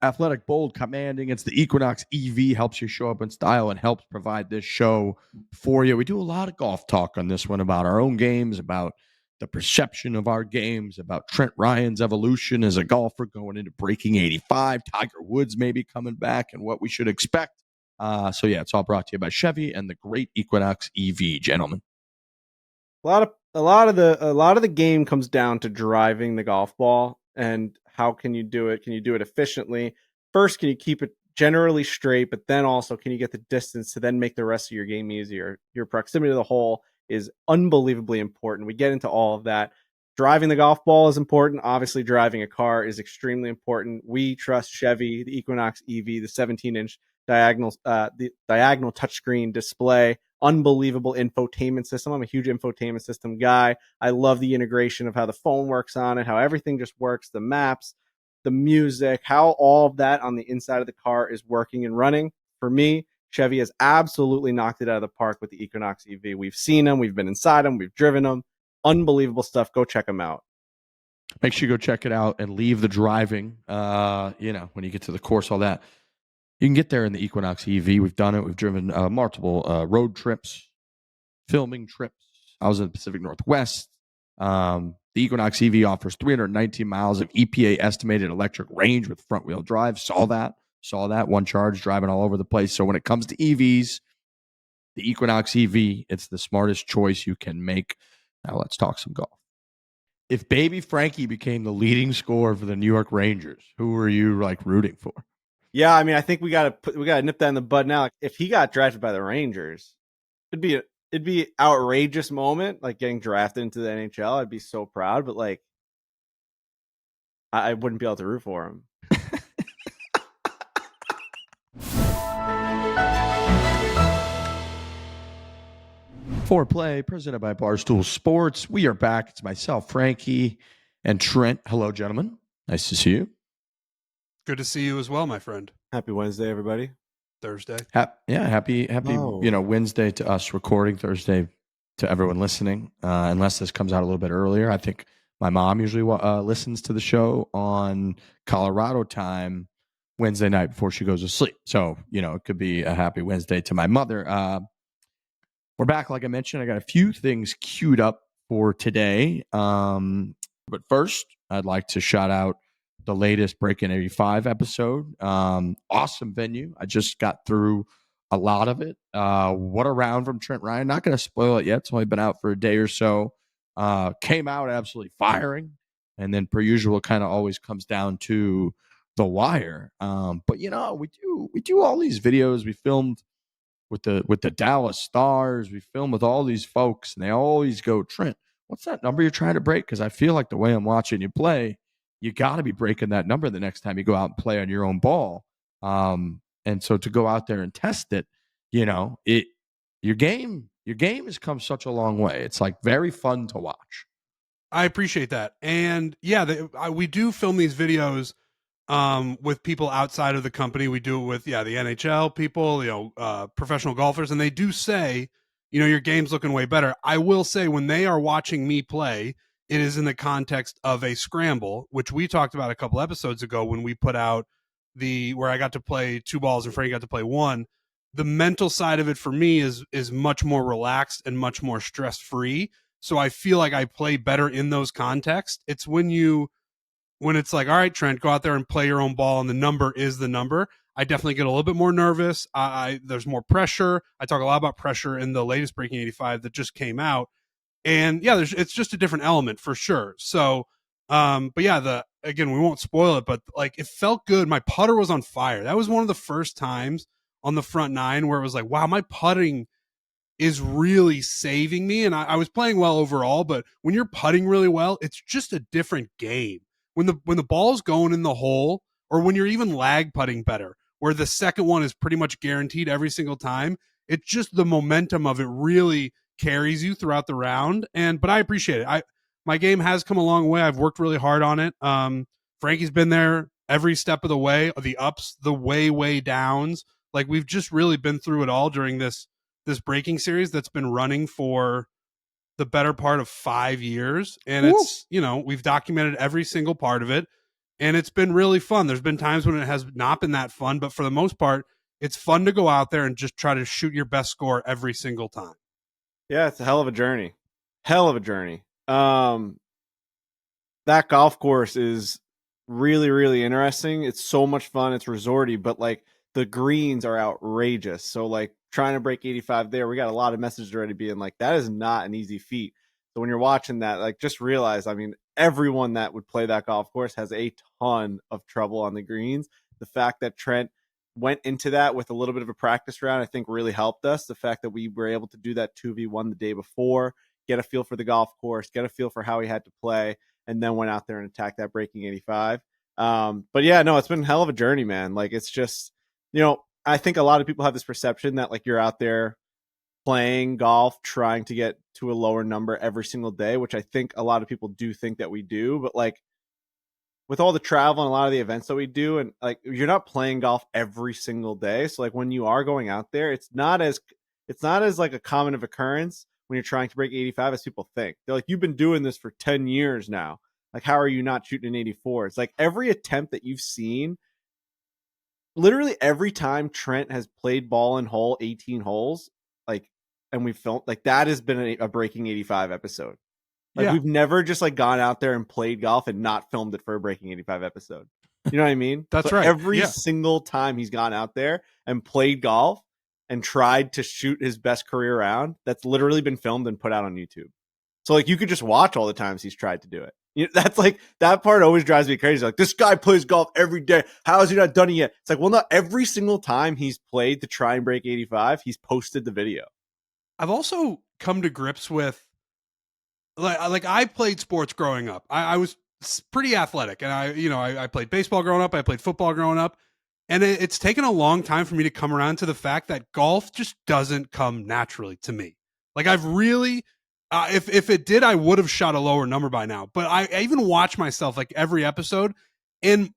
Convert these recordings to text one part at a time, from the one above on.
athletic, bold, commanding. It's the Equinox EV, helps you show up in style and helps provide this show for you. We do a lot of golf talk on this one about our own games, about the perception of our games, about Trent Ryan's evolution as a golfer going into breaking 85, Tiger Woods maybe coming back, and what we should expect. So yeah, it's all brought to you by Chevy and the great Equinox EV, gentlemen. A lot of the game comes down to driving the golf ball and how can you do it? Can you do it efficiently? First, can you keep it generally straight, but then also can you get the distance to then make the rest of your game easier? Your proximity to the hole is unbelievably important. We get into all of that. Driving the golf ball is important. Obviously, driving a car is extremely important. We trust Chevy, the Equinox EV, the 17-inch diagonal touchscreen display, unbelievable infotainment system. I'm a huge infotainment system guy. I love the integration of how the phone works on it, how everything just works, the maps, the music, how all of that on the inside of the car is working and running. For me, Chevy has absolutely knocked it out of the park with the Equinox EV. We've seen them, we've been inside them, we've driven them. Unbelievable stuff. Go check them out. Make sure you go check it out and leave the driving, when you get to the course, all that. You can get there in the Equinox EV. We've done it. We've driven multiple road trips, filming trips. I was in the Pacific Northwest. The Equinox EV offers 319 miles of EPA estimated electric range with front-wheel drive. Saw that. One charge, driving all over the place. So when it comes to EVs, the Equinox EV, it's the smartest choice you can make. Now let's talk some golf. If baby Frankie became the leading scorer for the New York Rangers, who were you rooting for? Yeah, I mean, I think we gotta nip that in the bud now. If he got drafted by the Rangers, it'd be outrageous moment, like getting drafted into the NHL. I'd be so proud, but I wouldn't be able to root for him. Foreplay, presented by Barstool Sports. We are back. It's myself, Frankie, and Trent. Hello, gentlemen. Nice to see you. Good to see you as well, my friend. Happy Wednesday, everybody. Thursday. Happy Wednesday to us recording, Thursday to everyone listening, unless this comes out a little bit earlier. I think my mom usually listens to the show on Colorado time Wednesday night before she goes to sleep. So, it could be a happy Wednesday to my mother. We're back, like I mentioned. I got a few things queued up for today. But first, I'd like to shout out the latest Breaking 85 episode. Awesome venue. I just got through a lot of it. What a round from Trent Ryan. Not going to spoil it yet. It's only been out for a day or so. Came out absolutely firing. And then, per usual, kind of always comes down to the wire. But, we do all these videos. We filmed with the Dallas Stars. We film with all these folks, and they always go, Trent, what's that number you're trying to break? Because I feel like the way I'm watching you play, you got to be breaking that number the next time you go out and play on your own ball. And so to go out there and test it, your game has come such a long way. It's very fun to watch. I appreciate that. And yeah, we do film these videos with people outside of the company. We do it with the NHL people, professional golfers, and they do say, your game's looking way better. I will say, when they are watching me play, it is in the context of a scramble, which we talked about a couple episodes ago when we put out where I got to play 2 balls and Frank got to play 1. The mental side of it for me is much more relaxed and much more stress-free. So I feel like I play better in those contexts. It's when it's like, all right, Trent, go out there and play your own ball, and the number is the number. I definitely get a little bit more nervous. There's more pressure. I talk a lot about pressure in the latest Breaking 85 that just came out. And yeah, it's just a different element for sure. So, but yeah, again, we won't spoil it, but it felt good. My putter was on fire. That was one of the first times on the front 9 where it was like, wow, my putting is really saving me. And I was playing well overall, but when you're putting really well, it's just a different game. When the ball's going in the hole, or when you're even lag putting better, where the second one is pretty much guaranteed every single time, it's just the momentum of it really carries you throughout the round. But I appreciate it. My game has come a long way. I've worked really hard on it. Frankie's been there every step of the way, the ups, the way downs. We've just really been through it all during this breaking series that's been running for the better part of 5 years. And it's, we've documented every single part of it. and it's been really fun. There's been times when it has not been that fun, but for the most part, it's fun to go out there and just try to shoot your best score every single time. Yeah, it's a hell of a journey. Hell of a journey. That golf course is really, really interesting. It's so much fun. It's resorty, but like the greens are outrageous. So like trying to break 85 there, we got a lot of messages already being like, that is not an easy feat. So when you're watching that, like just realize, I mean, everyone that would play that golf course has a ton of trouble on the greens. The fact that Trent went into that with a little bit of a practice round, I think really helped us. The fact that we were able to do that 2v1 the day before, get a feel for the golf course, get a feel for how he had to play, and then went out there and attacked that breaking 85. But yeah, no, it's been a hell of a journey, man. Like it's just, I think a lot of people have this perception that like you're out there playing golf, trying to get to a lower number every single day, which I think a lot of people do think that we do. But like with all the travel and a lot of the events that we do, and like you're not playing golf every single day. So like when you are going out there, it's not as like a common of occurrence when you're trying to break 85 as people think. They're like, you've been doing this for 10 years now. Like, how are you not shooting an 84? It's like every attempt that you've seen, literally every time Trent has played ball in hole 18 holes, like, and we filmed, like that has been a breaking 85 episode. Like we've never just like gone out there and played golf and not filmed it for a breaking 85 episode. You know what I mean? That's so right. Every single time he's gone out there and played golf and tried to shoot his best career round, that's literally been filmed and put out on YouTube. So like you could just watch all the times he's tried to do it. That's like, that part always drives me crazy. Like, this guy plays golf every day. How has he not done it yet? It's like, well, not every single time he's played to try and break 85, he's posted the video. I've also come to grips with, like I played sports growing up. I was pretty athletic, and I played baseball growing up. I played football growing up, and it's taken a long time for me to come around to the fact that golf just doesn't come naturally to me. Like I've really, if it did, I would have shot a lower number by now. But I even watch myself like every episode, and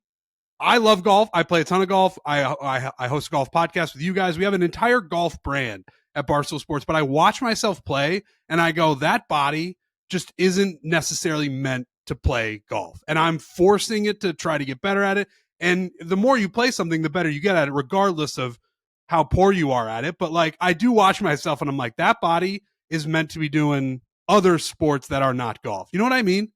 I love golf. I play a ton of golf. I host a golf podcast with you guys. We have an entire golf brand at Barstool Sports, but I watch myself play, and I go, that body just isn't necessarily meant to play golf. And I'm forcing it to try to get better at it. And the more you play something, the better you get at it, regardless of how poor you are at it. But like, I do watch myself and I'm like, that body is meant to be doing other sports that are not golf. You know what I mean?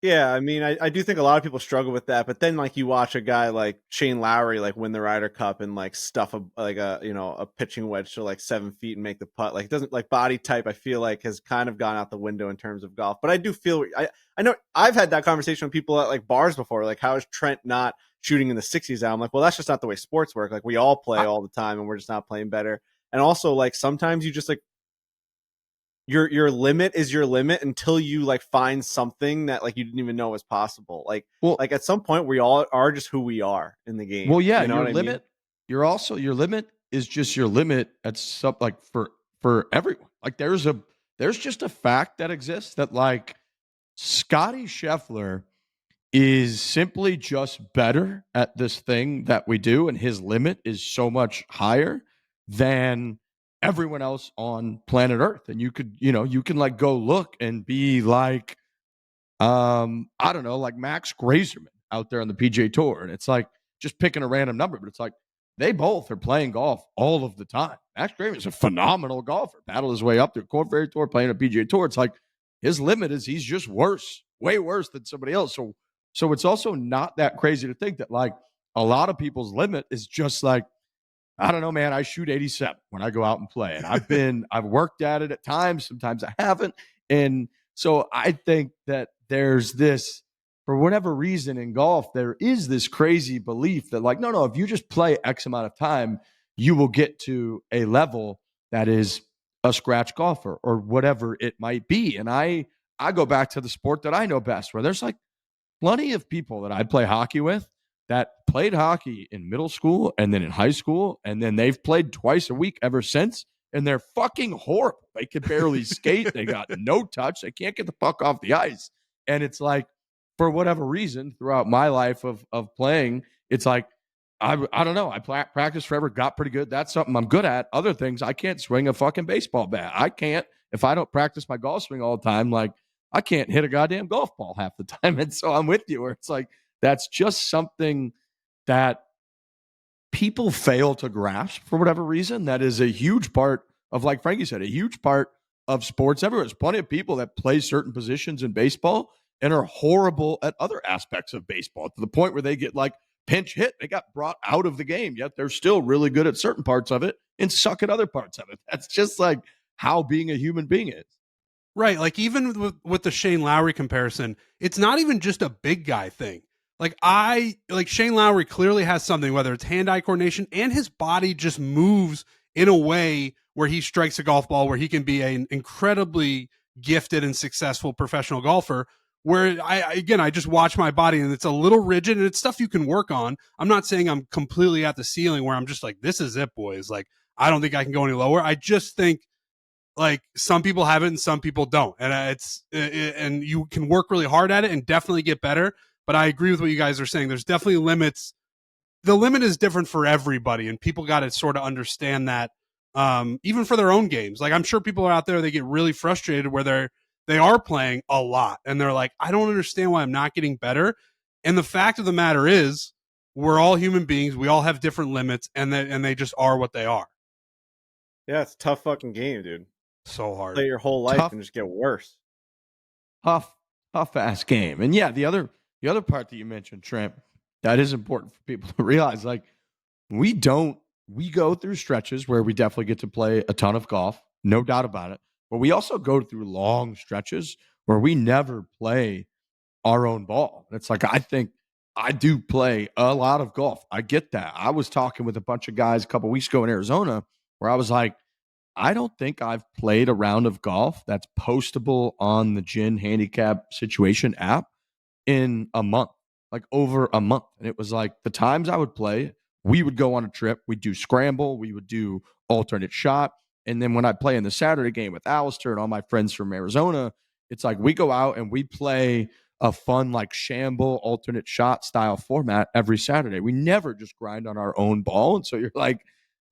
Yeah, I mean, I do think a lot of people struggle with that, but then like you watch a guy like Shane Lowry like win the Ryder Cup and like stuff a pitching wedge to like 7 feet and make the putt. Like it doesn't, like body type, I feel like has kind of gone out the window in terms of golf. But I do feel I know I've had that conversation with people at like bars before. Like, how is Trent not shooting in the 60s now? I'm like, well, that's just not the way sports work. Like we all play all the time and we're just not playing better. And also like sometimes you just like your limit is your limit until you like find something that like you didn't even know was possible. Like, like at some point we all are just who we are in the game. Well, yeah, you know your limit. You're also, your limit is just your limit at some, like for everyone. Like there's just a fact that exists that like Scotty Scheffler is simply just better at this thing that we do, and his limit is so much higher than everyone else on planet Earth. And you can like go look and be like, I don't know, like Max Grazerman out there on the PGA Tour. And it's like just picking a random number, but it's like they both are playing golf all of the time. Max Grazerman is a phenomenal golfer, battled his way up the Corn Ferry Tour, playing a PGA Tour. It's like his limit is he's just worse, way worse than somebody else. So it's also not that crazy to think that like a lot of people's limit is just like, I don't know, man, I shoot 87 when I go out and play. And I've worked at it at times. Sometimes I haven't. And so I think that there's this, for whatever reason in golf, there is this crazy belief that like, no, if you just play X amount of time, you will get to a level that is a scratch golfer or whatever it might be. And I go back to the sport that I know best, where there's like plenty of people that I play hockey with that played hockey in middle school and then in high school, and then they've played twice a week ever since, and they're fucking horrible. They can barely skate. They got no touch. They can't get the puck off the ice. And it's like, for whatever reason, throughout my life of playing, it's like, I don't know. I practiced forever, got pretty good. That's something I'm good at. Other things, I can't swing a fucking baseball bat. I can't, if I don't practice my golf swing all the time, like I can't hit a goddamn golf ball half the time. And so I'm with you where it's like, That's just something that people fail to grasp for whatever reason. That is a huge part of, like Frankie said, a huge part of sports everywhere. There's plenty of people that play certain positions in baseball and are horrible at other aspects of baseball to the point where they get like pinch hit. They got brought out of the game, yet they're still really good at certain parts of it and suck at other parts of it. That's just like how being a human being is. Right. Like even with the Shane Lowry comparison, it's not even just a big guy thing. Like Shane Lowry clearly has something, whether it's hand-eye coordination and his body just moves in a way where he strikes a golf ball where he can be an incredibly gifted and successful professional golfer. Where I just watch my body and it's a little rigid and it's stuff you can work on. I'm not saying I'm completely at the ceiling where I'm just like, this is it, boys. Like, I don't think I can go any lower. I just think like some people have it and some people don't. And and you can work really hard at it and definitely get better. But I agree with what you guys are saying. There's definitely limits. The limit is different for everybody, and people got to sort of understand that, even for their own games. Like I'm sure people are out there, they get really frustrated where they are playing a lot, and they're like, I don't understand why I'm not getting better. And the fact of the matter is, we're all human beings. We all have different limits, and they just are what they are. Yeah, it's a tough fucking game, dude. So hard. Play your whole life and just get worse. Tough ass game. And yeah, the other part that you mentioned, Trent, that is important for people to realize. Like, we go through stretches where we definitely get to play a ton of golf, no doubt about it. But we also go through long stretches where we never play our own ball. And it's like, I think I do play a lot of golf. I get that. I was talking with a bunch of guys a couple of weeks ago in Arizona where I was like, I don't think I've played a round of golf that's postable on the Gin Handicap Situation app in a month, like over a month. And it was like the times I would play, we would go on a trip, we'd do scramble, we would do alternate shot. And then when I play in the Saturday game with Alistair and all my friends from Arizona, it's like we go out and we play a fun, like shamble alternate shot style format every Saturday. We never just grind on our own ball. And so you're like,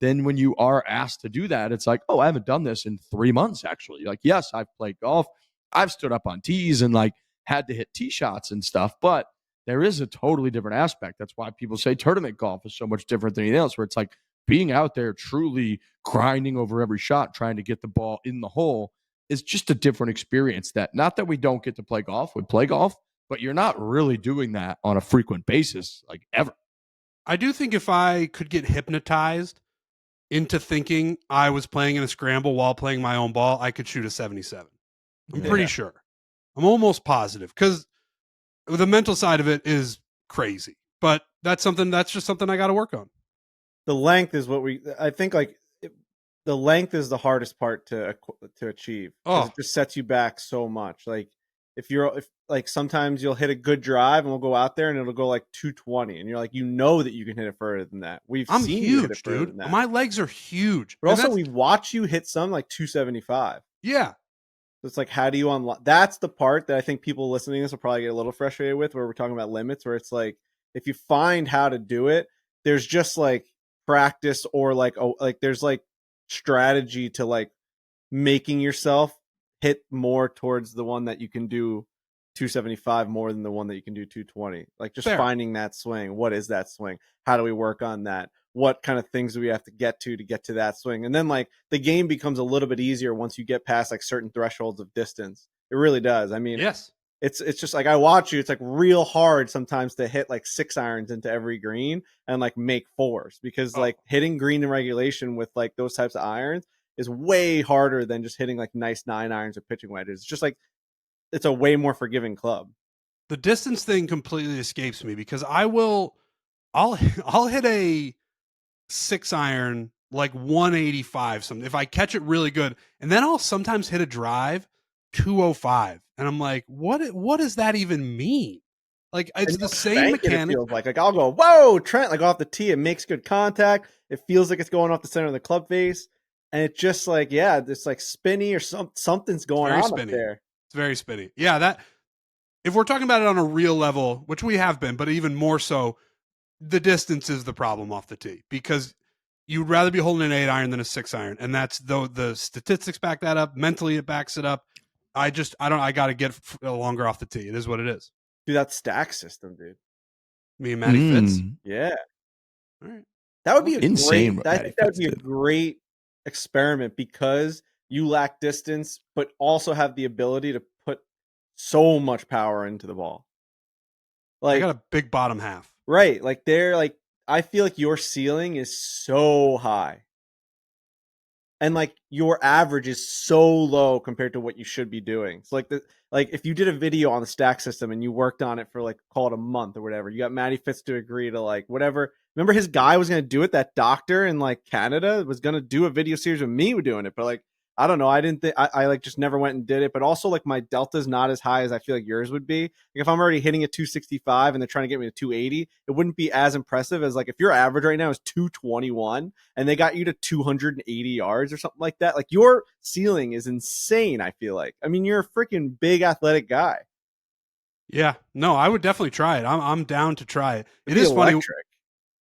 then when you are asked to do that, it's like, oh, I haven't done this in 3 months, actually. Like, yes, I've played golf. I've stood up on tees and like had to hit tee shots and stuff, but there is a totally different aspect. That's why people say tournament golf is so much different than anything else, where it's like being out there truly grinding over every shot, trying to get the ball in the hole is just a different experience. That not that we don't get to play golf, we play golf, but you're not really doing that on a frequent basis, like ever. I do think if I could get hypnotized into thinking I was playing in a scramble while playing my own ball, I could shoot a 77. I'm pretty sure. I'm almost positive because the mental side of it is crazy, but that's just something I got to work on. The length is I think like the length is the hardest part to achieve. Oh, it just sets you back so much. Like if like sometimes you'll hit a good drive and we'll go out there and it'll go like 220 and you're like, you know that you can hit it further than that. I'm seen huge, you hit it further than that. My legs are huge. But also we watch you hit some like 275. Yeah. So it's like, how do you unlock? That's the part that I think people listening to this will probably get a little frustrated with, where we're talking about limits, where it's like, if you find how to do it, there's just like practice or like, there's like strategy to like making yourself hit more towards the one that you can do 275 more than the one that you can do 220. Like just finding that swing. What is that swing? How do we work on that? What kind of things do we have to get to that swing? And then like the game becomes a little bit easier once you get past like certain thresholds of distance. It really does. I mean, yes, it's just like I watch you. It's like real hard sometimes to hit like 6 irons into every green and like make 4s, because like hitting green in regulation with like those types of irons is way harder than just hitting like nice 9 irons or pitching wedges. It's just like, it's a way more forgiving club. The distance thing completely escapes me because I'll hit a 6 iron like 185 something if I catch it really good, and then I'll sometimes hit a drive 205, and I'm like, what does that even mean? Like it's the same mechanic. It feels like I'll go, whoa, Trent, like off the tee, it makes good contact. It feels like it's going off the center of the club face, and it's just like, yeah, it's like spinny or something's going on up there. It's very spinny. Yeah, that if we're talking about it on a real level, which we have been, but even more so, the distance is the problem off the tee, because you'd rather be holding an 8 iron than a 6 iron. And that's the statistics back that up. Mentally, it backs it up. I got to get longer off the tee. It is what it is. Dude, that stack system, dude. Me and Matty Fitz. Yeah. All right. That would be insane. I think that would be a great experiment because you lack distance, but also have the ability to put so much power into the ball. I got a big bottom half. Right. Like I feel like your ceiling is so high. And like your average is so low compared to what you should be doing. So like if you did a video on the stack system and you worked on it for like call it a month or whatever, you got Matty Fitz to agree to like whatever. Remember his guy was gonna do it, that doctor in like Canada was gonna do a video series with me doing it, but like I don't know. I didn't think I like just never went and did it. But also like my delta's not as high as I feel like yours would be. Like if I'm already hitting a 265 and they're trying to get me to 280, it wouldn't be as impressive as like if your average right now is 221 and they got you to 280 yards or something like that. Like your ceiling is insane, I feel like. I mean, you're a freaking big athletic guy. Yeah. No, I would definitely try it. I'm down to try it. It is funny.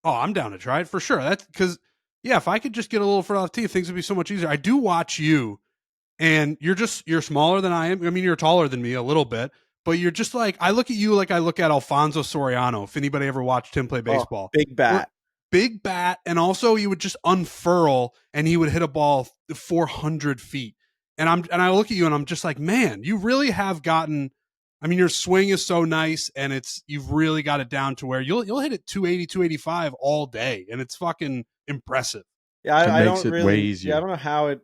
Oh, I'm down to try it for sure. That's because yeah, if I could just get a little further off the tee, things would be so much easier. I do watch you, and you're smaller than I am. I mean, you're taller than me a little bit, but you're just like, I look at you like I look at Alfonso Soriano, if anybody ever watched him play baseball. Big bat. Big bat, and also he would just unfurl, and he would hit a ball 400 feet. And I look at you, and I'm just like, man, you really have gotten. I mean, your swing is so nice, and you've really got it down to where you'll hit it 280, 285 all day, and it's fucking impressive. Yeah, I makes don't it really. Way easier. Yeah, I don't know how it.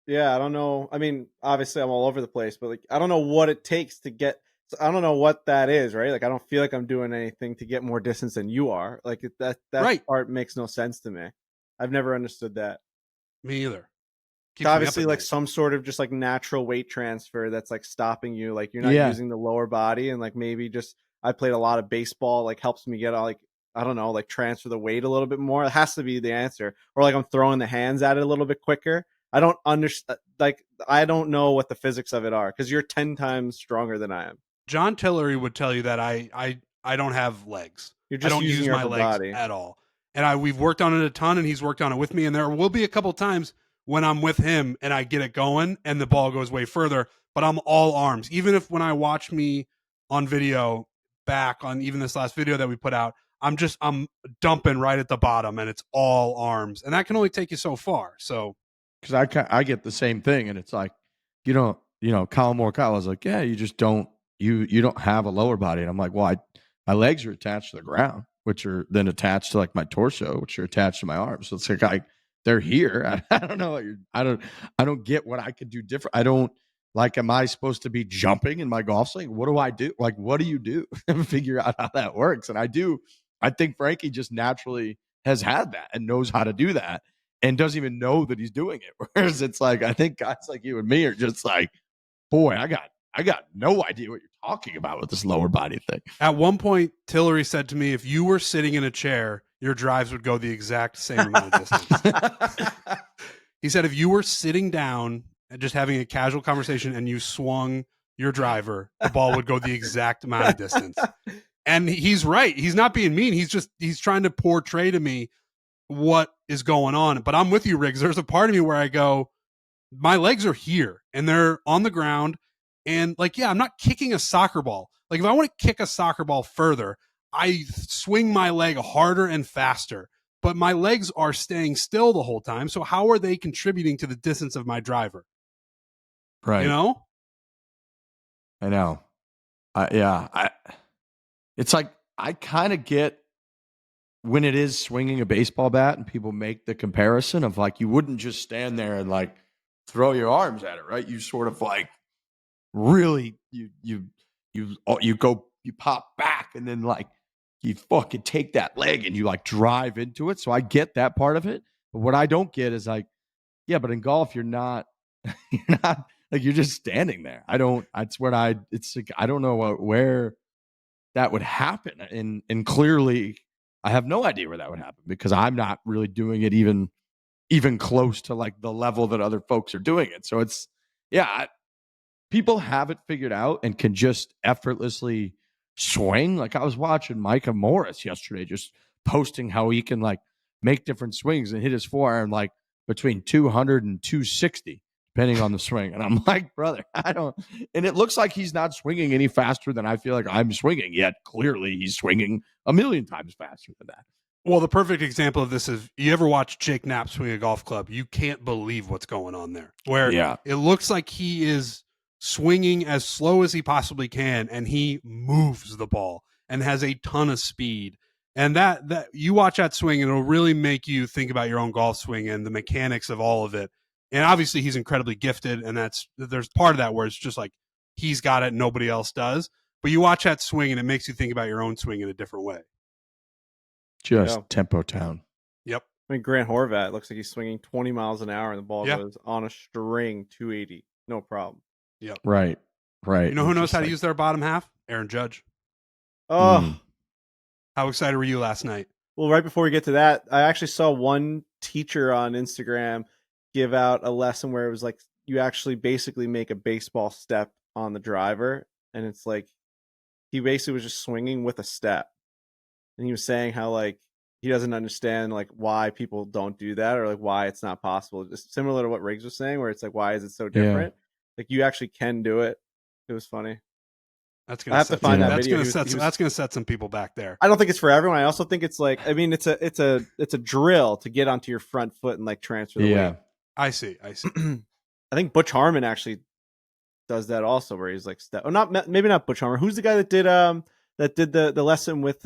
Yeah, I don't know. I mean, obviously, I'm all over the place, but like, I don't know what it takes to get. I don't know what that is, right? Like, I don't feel like I'm doing anything to get more distance than you are. Like that right. part makes no sense to me. I've never understood that. Me either. It's obviously like some sort of just like natural weight transfer that's like stopping you. Like you're not using the lower body, and like maybe just I played a lot of baseball, like helps me get like I don't know, like transfer the weight a little bit more. It has to be the answer, or like I'm throwing the hands at it a little bit quicker. I don't understand. Like I don't know what the physics of it are because you're 10 times stronger than I am. John Tillery would tell you that I don't have legs. You're just I don't use my legs body. at all, and we've worked on it a ton, and he's worked on it with me, and there will be a couple times when I'm with him and I get it going and the ball goes way further, but I'm all arms. Even if when I watch me on video back on even this last video that we put out, I'm dumping right at the bottom and it's all arms. And that can only take you so far. So, because I get the same thing, and it's like, Kyle was like, yeah, you just don't, you don't have a lower body. And I'm like, well, my legs are attached to the ground, which are then attached to like my torso, which are attached to my arms. So it's like, they're here. I don't know. I don't get what I could do different. I don't like, am I supposed to be jumping in my golf swing? What do I do? Like, what do you do? Figure out how that works. And I think Frankie just naturally has had that and knows how to do that and doesn't even know that he's doing it. Whereas it's like, I think guys like you and me are just like, boy, I got no idea what you're talking about with this lower body thing. At one point, Tillery said to me, if you were sitting in a chair, your drives would go the exact same amount of distance. He said, if you were sitting down and just having a casual conversation and you swung your driver, the ball would go the exact amount of distance. And he's right. He's not being mean. He's trying to portray to me what is going on. But I'm with you, Riggs. There's a part of me where I go, my legs are here and they're on the ground. And like, yeah, I'm not kicking a soccer ball. Like if I want to kick a soccer ball further, I swing my leg harder and faster, but my legs are staying still the whole time. So how are they contributing to the distance of my driver? Right. You know? I know. It's like, I kind of get when it is swinging a baseball bat and people make the comparison of like, you wouldn't just stand there and like throw your arms at it, right? You sort of like really, you pop back and then like, you fucking take that leg and you like drive into it. So I get that part of it. But what I don't get is like, yeah, but in golf, you're not like, you're just standing there. It's like, I don't know where that would happen. And clearly I have no idea where that would happen because I'm not really doing it even close to like the level that other folks are doing it. So it's, people have it figured out and can just effortlessly swing. Like I was watching Micah Morris yesterday, just posting how he can like make different swings and hit his forearm like between 200 and 260, depending on the swing. And I'm like, brother, I don't. And it looks like he's not swinging any faster than I feel like I'm swinging. Yet clearly he's swinging a million times faster than that. Well, the perfect example of this is you ever watch Jake Knapp swing a golf club? You can't believe what's going on there. Where it looks like he is swinging as slow as he possibly can, and he moves the ball and has a ton of speed. And that you watch that swing, and it'll really make you think about your own golf swing and the mechanics of all of it. And obviously, he's incredibly gifted, and there's part of that where it's just like he's got it, nobody else does. But you watch that swing, and it makes you think about your own swing in a different way. Just tempo town. Yep. I mean, Grant Horvat looks like he's swinging 20 miles an hour, and the ball goes on a string 280, no problem. Yep. Right. You know who knows how to use their bottom half? Aaron Judge. Oh. How excited were you last night? Well, right before we get to that, I actually saw one teacher on Instagram give out a lesson where it was like you actually basically make a baseball step on the driver, and it's like he basically was just swinging with a step. And he was saying how like he doesn't understand like why people don't do that, or like why it's not possible. Just similar to what Riggs was saying, where it's like, why is it so different? Like you actually can do it. It was funny. That's gonna I have to find that video. That's gonna set some people back there. I don't think it's for everyone. I also think it's like, I mean, it's a drill to get onto your front foot and like transfer the weight. I see. I think Butch Harmon actually does that also, where he's like maybe not Butch Harmon. Who's the guy that did the lesson with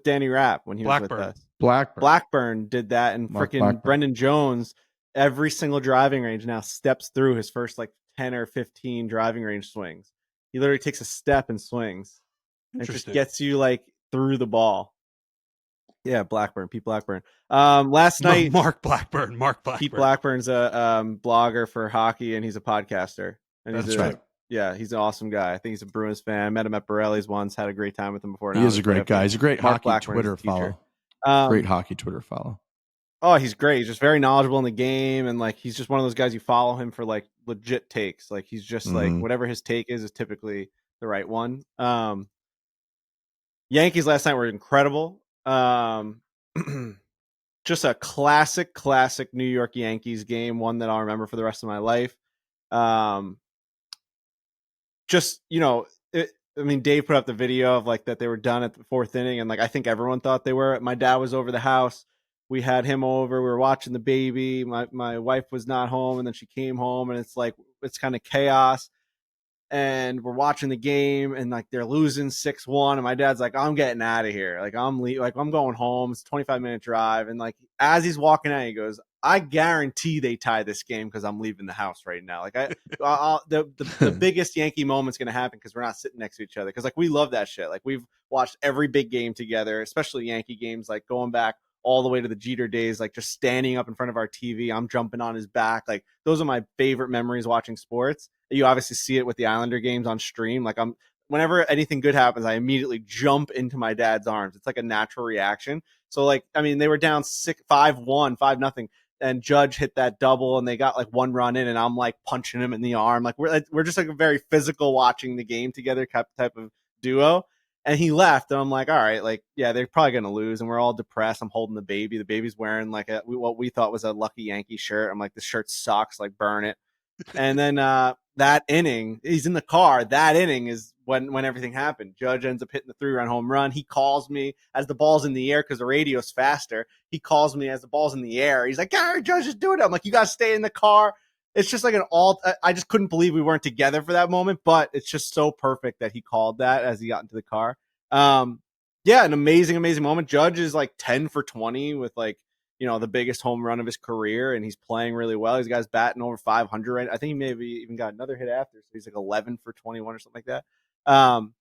Danny Rapp when he was with us? Blackburn did that, and freaking Brendan Jones, every single driving range now steps through his first like 10 or 15 driving range swings. He literally takes a step and swings. It just gets you like through the ball. Yeah, Pete Blackburn. Last night, Mark Blackburn. Pete Blackburn's a blogger for hockey, and he's a podcaster. And that's right. Yeah, he's an awesome guy. I think he's a Bruins fan. Met him at Borelli's once. Had a great time with him before. He is a great guy. He's a great hockey Twitter follow. Great hockey Twitter follow. Oh, he's great. He's just very knowledgeable in the game, and like he's just one of those guys you follow him for like legit takes. Like he's just like whatever his take is typically the right one. Yankees last night were incredible. Just a classic New York Yankees game, one that I'll remember for the rest of my life. Just, I mean, Dave put up the video of like that they were done at the fourth inning, and like I think everyone thought they were. My dad was over the house. We had him over. We were watching the baby. My wife was not home, and then she came home, and it's like it's kind of chaos. And we're watching the game, and like they're losing 6-1, and my dad's like, "I'm getting out of here. Like I'm going home. It's a 25-minute drive." And like as he's walking out, he goes, "I guarantee they tie this game because I'm leaving the house right now." Like the biggest Yankee moment's gonna happen because we're not sitting next to each other. Because like we love that shit. Like we've watched every big game together, especially Yankee games. Like going back all the way to the Jeter days, like just standing up in front of our TV, I'm jumping on his back. Like those are my favorite memories watching sports. You obviously see it with the Islander games on stream. Like whenever anything good happens, I immediately jump into my dad's arms. It's like a natural reaction. So like, I mean, they were down 5-0, and Judge hit that double, and they got like one run in, and I'm like punching him in the arm. Like we're just like a very physical watching the game together type of duo. And he left, and I'm like, all right, like, yeah, they're probably going to lose, and we're all depressed. I'm holding the baby. The baby's wearing like what we thought was a lucky Yankee shirt. I'm like, this shirt sucks, like burn it. And then that inning, he's in the car. That inning is when everything happened. Judge ends up hitting the 3-run home run. He calls me as the ball's in the air because the radio's faster. He calls me as the ball's in the air. He's like, "Gary, Judge is doing it." I'm like, "You got to stay in the car." It's just like I just couldn't believe we weren't together for that moment, but it's just so perfect that he called that as he got into the car. Yeah, an amazing moment. Judge is like 10 for 20 with like, the biggest home run of his career, and he's playing really well. He's got his batting over 500 right. I think he maybe even got another hit after, so he's like 11 for 21 or something like that.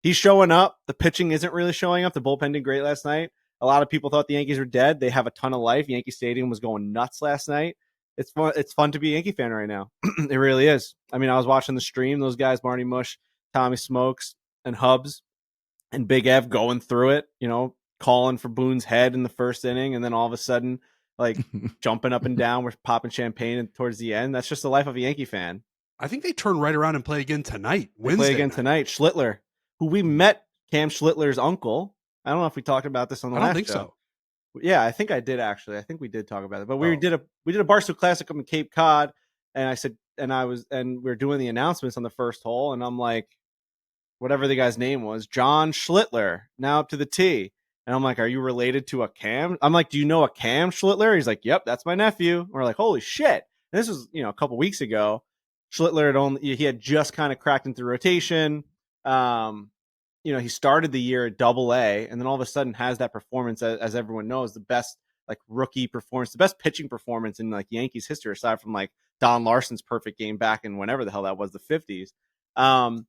He's showing up. The pitching isn't really showing up. The bullpen did great last night. A lot of people thought the Yankees were dead. They have a ton of life. Yankee Stadium was going nuts last night. It's fun to be a Yankee fan right now. It really is. I mean, I was watching the stream. Those guys, Marty Mush, Tommy Smokes, and Hubs, and Big Ev going through it, calling for Boone's head in the first inning, and then all of a sudden, like jumping up and down, we're popping champagne towards the end. That's just the life of a Yankee fan. I think they turn right around and play again tonight. Tonight. Schlittler, who we met, Cam Schlittler's uncle. I don't know if we talked about this on the last show. I don't think so. Yeah, I think I did actually. I think we did talk about it. But we Oh. did a Barstool Classic up in Cape Cod, and I said, and we are doing the announcements on the first hole, and I'm like, whatever the guy's name was, John Schlittler, now up to the tee. And I'm like, are you related to a Cam? I'm like, do you know a Cam Schlittler? He's like, yep, that's my nephew. And we're like, holy shit. And this was, a couple weeks ago. Schlittler he had just kind of cracked into the rotation. He started the year at Double-A, and then all of a sudden has that performance, as everyone knows, the best like rookie performance, the best pitching performance in like Yankees history, aside from like Don Larson's perfect game back in whenever the hell that was, the 50s. 12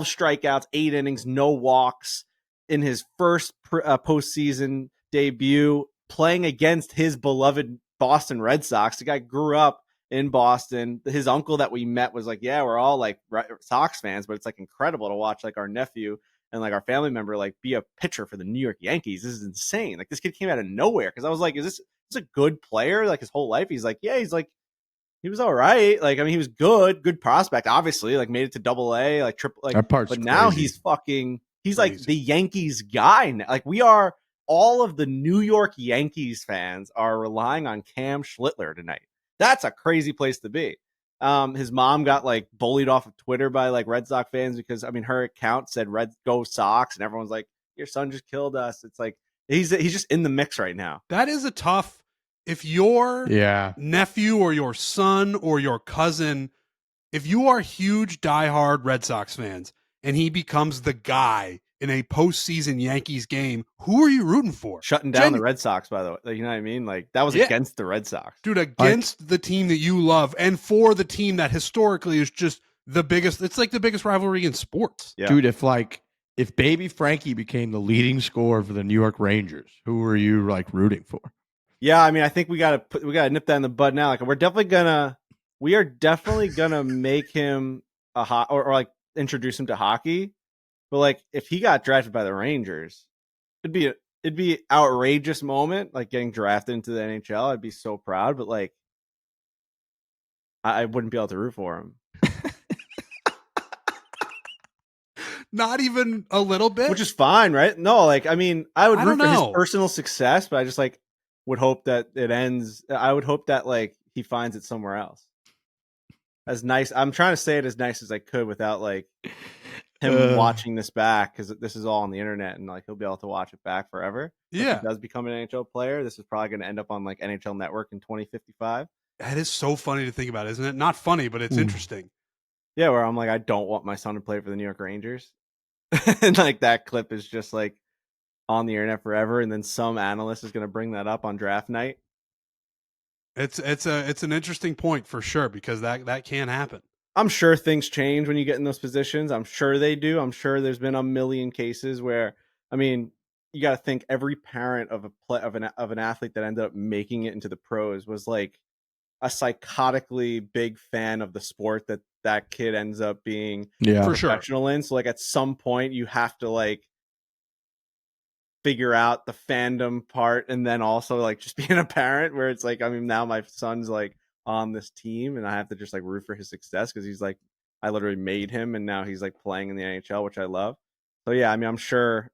strikeouts, 8 innings, no walks in his first postseason debut, playing against his beloved Boston Red Sox. The guy grew up in Boston. His uncle that we met was like, yeah, we're all like Sox fans, but it's like incredible to watch like our nephew and like our family member like be a pitcher for the New York Yankees. This is insane. Like this kid came out of nowhere, because I was like, is this a good player like his whole life? He's like, yeah, he's like, he was all right. Like, I mean, he was good prospect, obviously, like made it to Double-A, like triple, like, That part's but now crazy. he's like the Yankees guy now. Like all of the New York Yankees fans are relying on Cam Schlittler tonight. That's a crazy place to be. His mom got like bullied off of Twitter by like Red Sox fans because, I mean, her account said "Red Go Sox," and everyone's like, "Your son just killed us." It's like he's just in the mix right now. That is a tough. If your nephew or your son or your cousin, if you are huge diehard Red Sox fans and he becomes the guy in a postseason Yankees game, who are you rooting for? Shutting down the Red Sox, by the way. Like, you know what I mean? Like, that was against the Red Sox. Dude, against the team that you love, and for the team that historically is just the biggest. It's like the biggest rivalry in sports. Yeah. Dude, if baby Frankie became the leading scorer for the New York Rangers, who are you like rooting for? Yeah, I mean, I think we gotta nip that in the bud now. Like, we are definitely gonna make him or like introduce him to hockey. But like, if he got drafted by the Rangers, it'd be outrageous moment, like getting drafted into the NHL. I'd be so proud, but like, I wouldn't be able to root for him. Not even a little bit, which is fine, right? No, like, I mean, I would root for his personal success, but I just like would hope that it ends. I would hope that like he finds it somewhere else. As nice, I'm trying to say it as nice as I could without like him watching this back, because this is all on the internet and like he'll be able to watch it back forever. Yeah, if he does become an NHL player, this is probably going to end up on like NHL Network in 2055. That is so funny to think about, isn't it? Not funny, but it's interesting. Yeah, where I'm like, I don't want my son to play for the New York Rangers, and like that clip is just like on the internet forever, and then some analyst is going to bring that up on draft night. It's an interesting point for sure, because that can happen. I'm sure things change when you get in those positions. I'm sure they do. I'm sure there's been a million cases where, I mean, you got to think every parent of an athlete that ended up making it into the pros was like a psychotically big fan of the sport that kid ends up being professional in. So like at some point you have to like figure out the fandom part, and then also like just being a parent where it's like, I mean, now my son's like on this team and I have to just like root for his success, because he's like, I literally made him and now he's like playing in the NHL, which I love. So yeah, I mean, I'm sure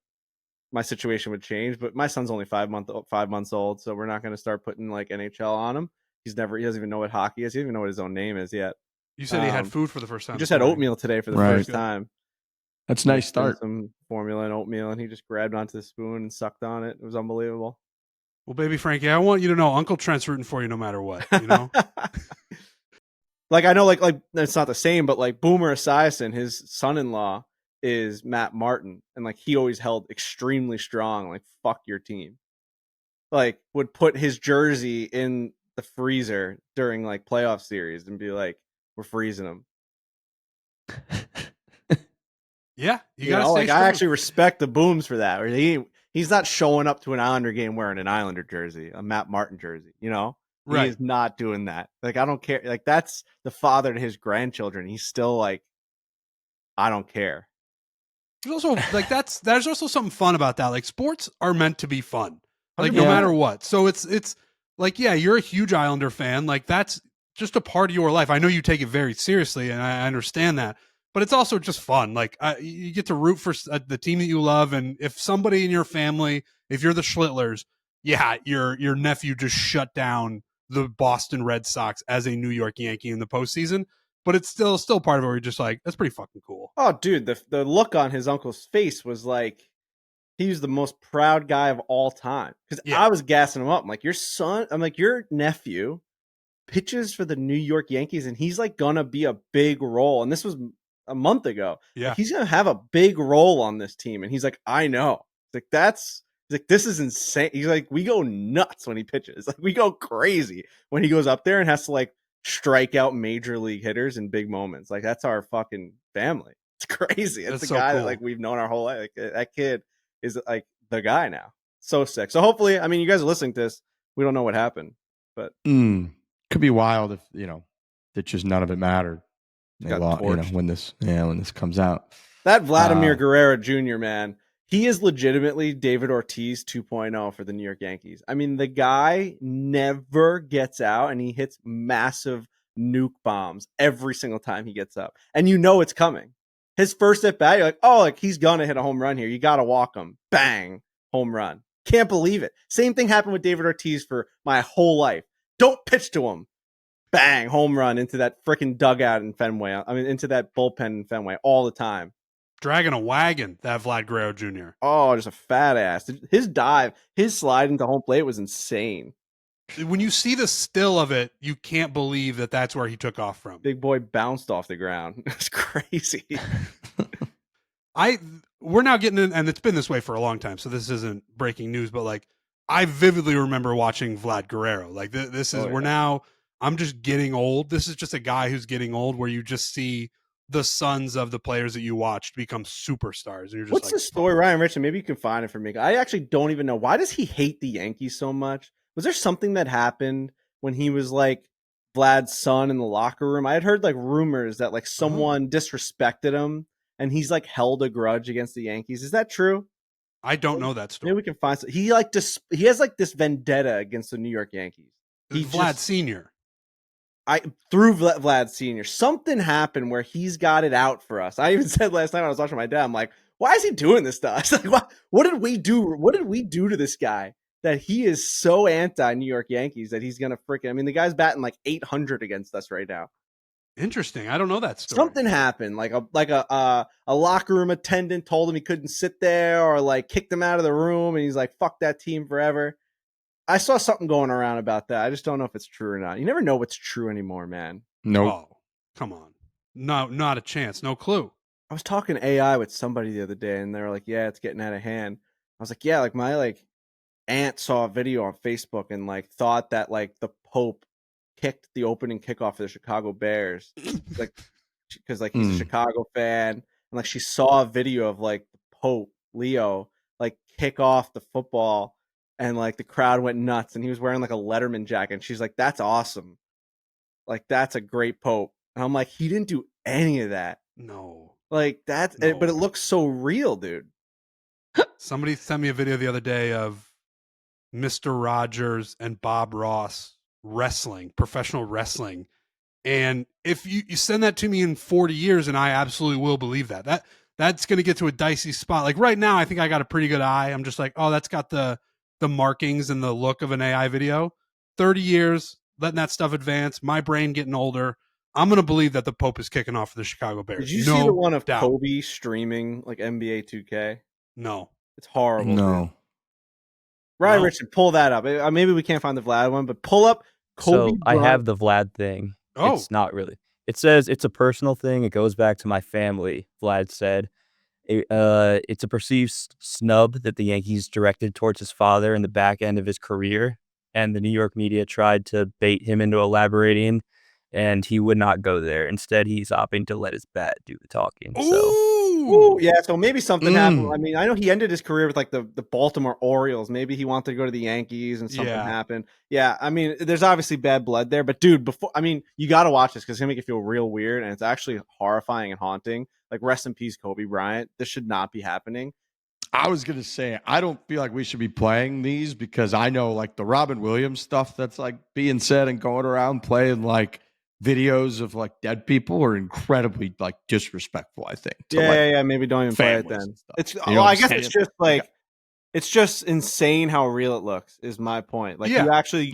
my situation would change, but my son's only 5 months old, so we're not going to start putting like NHL on him. He doesn't even know what hockey is. He doesn't even know what his own name is yet. You said he had food for the first time. He just had oatmeal today for the first time. That's a nice start. Some formula and oatmeal, and he just grabbed onto the spoon and sucked on it. It was unbelievable. Well, baby Frankie, I want you to know Uncle Trent's rooting for you no matter what, you know? Like, I know, like it's not the same, but like Boomer Esiason, his son-in-law is Matt Martin, and like he always held extremely strong, like, fuck your team. Like, would put his jersey in the freezer during like playoff series and be like, we're freezing them. Yeah, you gotta stay like strong. I actually respect the Booms for that. He's not showing up to an Islander game wearing an Islander jersey, a Matt Martin jersey, you know? Right. He is not doing that. Like, I don't care. Like, that's the father to his grandchildren. He's still like, I don't care. There's also like there's also something fun about that. Like, sports are meant to be fun. Like, no matter what. So it's like, yeah, you're a huge Islander fan. Like, that's just a part of your life. I know you take it very seriously, and I understand that. But it's also just fun. Like, you get to root for the team that you love, and if somebody in your family, if you're the Schlittlers, yeah, your nephew just shut down the Boston Red Sox as a New York Yankee in the postseason. But it's still part of it where you're just like, that's pretty fucking cool. Oh, dude, the look on his uncle's face was like he was the most proud guy of all time. Because I was gassing him up. I'm like, your nephew pitches for the New York Yankees, and he's like gonna be a big role. And this was a month ago. Yeah, like, he's gonna have a big role on this team. And he's like, I know. He's like, this is insane. He's like, we go nuts when he pitches. Like, we go crazy when he goes up there and has to like strike out major league hitters in big moments. Like, that's our fucking family. It's crazy. It's the so guy cool. that like we've known our whole life. Like, that kid is like the guy now. So sick. So hopefully, I mean, you guys are listening to this. We don't know what happened, but could be wild if that just none of it mattered. When this comes out. That Vladimir Guerrero Jr. man, he is legitimately David Ortiz 2.0 for the New York Yankees. I mean, the guy never gets out, and he hits massive nuke bombs every single time he gets up, and you know it's coming. His first at bat, you're like, oh, like he's gonna hit a home run here. You gotta walk him. Bang, home run. Can't believe it. Same thing happened with David Ortiz for my whole life. Don't pitch to him. Bang, home run into that freaking dugout in Fenway. I mean, into that bullpen in Fenway all the time. Dragging a wagon, that Vlad Guerrero Jr. Oh, just a fat ass. His dive, his slide into home plate was insane. When you see the still of it, you can't believe that that's where he took off from. Big boy bounced off the ground. It's crazy. We're now getting in, and it's been this way for a long time, so this isn't breaking news, but like I vividly remember watching Vlad Guerrero. Like this is I'm just getting old. This is just a guy who's getting old, where you just see the sons of the players that you watched become superstars. And you're just what's the story, Ryan Richard? Maybe you can find it for me. I actually don't even know. Why does he hate the Yankees so much? Was there something that happened when he was like Vlad's son in the locker room? I had heard like rumors that like someone disrespected him, and he's like held a grudge against the Yankees. Is that true? I don't know that story. Maybe we can find some. He has like this vendetta against the New York Yankees. He's Vlad Senior. Through Vlad Senior, something happened where he's got it out for us. I even said last night when I was watching my dad, I'm like, why is he doing this to us? Like, what did we do? What did we do to this guy that he is so anti New York Yankees that he's gonna freaking? I mean, the guy's batting like 800 against us right now. Interesting. I don't know that story. Something happened, like a locker room attendant told him he couldn't sit there, or like kicked him out of the room, and he's like, fuck that team forever. I saw something going around about that. I just don't know if it's true or not. You never know what's true anymore, man. No. Oh, come on. No, not a chance. No clue. I was talking AI with somebody the other day, and they were like, yeah, it's getting out of hand. I was like, yeah, like my like aunt saw a video on Facebook and like thought that like the Pope kicked the opening kickoff of the Chicago Bears. Like, because like he's a Chicago fan. And like she saw a video of like the Pope, Leo, like kick off the football. And like the crowd went nuts, and he was wearing like a Letterman jacket. And she's like, "That's awesome! Like that's a great Pope." And I'm like, "He didn't do any of that." No, like that's. No. But it looks so real, dude. Somebody sent me a video the other day of Mr. Rogers and Bob Ross wrestling, professional wrestling, and if you send that to me in 40 years, and I absolutely will believe that's going to get to a dicey spot. Like right now, I think I got a pretty good eye. I'm just like, oh, that's got the markings and the look of an AI video. 30 years, letting that stuff advance, my brain getting older. I'm going to believe that the Pope is kicking off for the Chicago Bears. Did you see the one of Kobe streaming like NBA 2K? No. It's horrible. No. Dude. Ryan Richard, pull that up. Maybe we can't find the Vlad one, but pull up Kobe. So I have the Vlad thing. Oh. It's not really. It says it's a personal thing. It goes back to my family, Vlad said. It's a perceived snub that the Yankees directed towards his father in the back end of his career, and the New York media tried to bait him into elaborating, and he would not go there. Instead, he's opting to let his bat do the talking. Ooh, yeah, so maybe something happened. I mean, I know he ended his career with like the Baltimore Orioles. Maybe he wanted to go to the Yankees and something happened. Yeah, I mean, there's obviously bad blood there. But dude, you got to watch this because it's going to make you feel real weird, and it's actually horrifying and haunting. Like, rest in peace, Kobe Bryant. This should not be happening. I was going to say, I don't feel like we should be playing these because I know like the Robin Williams stuff that's like being said and going around playing like videos of like dead people are incredibly like disrespectful, I think. Yeah, maybe don't even play it then. It's I guess it's just like It's just insane how real it looks. Is my point. Like Yeah. you actually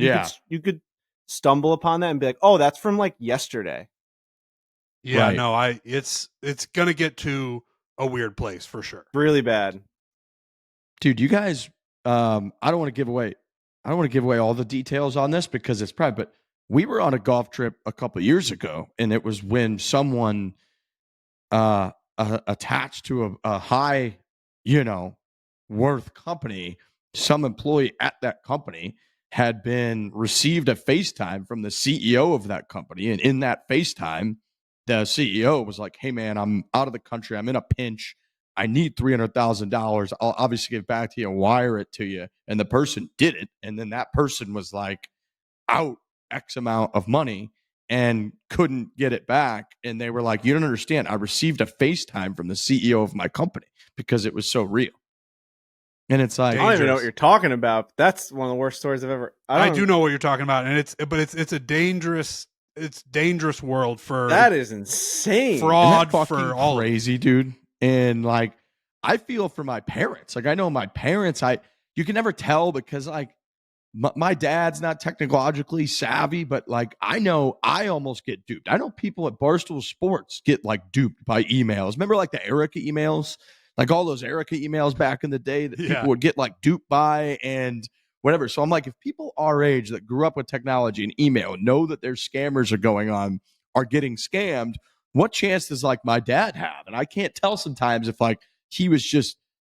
you could stumble upon that and be like, oh, that's from like yesterday. Yeah, Right. no, it's gonna get to a weird place for sure. Really bad. Dude, you guys, I don't want to give away all the details on this because it's private, but we were on a golf trip a couple of years ago, and it was when someone attached to a high, worth company, some employee at that company had been received a FaceTime from the CEO of that company. And in that FaceTime, the CEO was like, hey, man, I'm out of the country. I'm in a pinch. I need $300,000. I'll obviously give back to you and wire it to you. And the person did it. And then that person was like out X amount of money and couldn't get it back. And they were like, you don't understand. I received a FaceTime from the CEO of my company because it was so real. And it's like, I don't even know what you're talking about. That's one of the worst stories I've ever. I do know what you're talking about, and it's a dangerous world for that is insane fraud for all crazy, dude. And like, I feel for my parents. Like, I know my parents. You can never tell because like my dad's not technologically savvy, but like I know I almost get duped. I know people at Barstool Sports get like duped by emails. Remember like the Erica emails? Like all those Erica emails back in the day that people would get like duped by and whatever. So I'm like, if people our age that grew up with technology and email know that there's scammers are going on, are getting scammed, what chance does like my dad have? And I can't tell sometimes if like he was just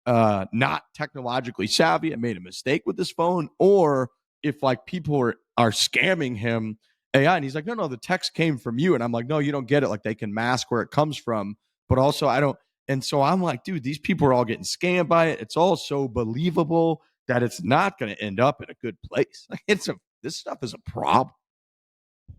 not technologically savvy and made a mistake with his phone, or if like people are scamming him AI. And he's like, no, the text came from you. And I'm like, no, you don't get it. Like they can mask where it comes from, but also I don't. And so I'm like, dude, these people are all getting scammed by it. It's all so believable that it's not going to end up in a good place. Like this stuff is a problem.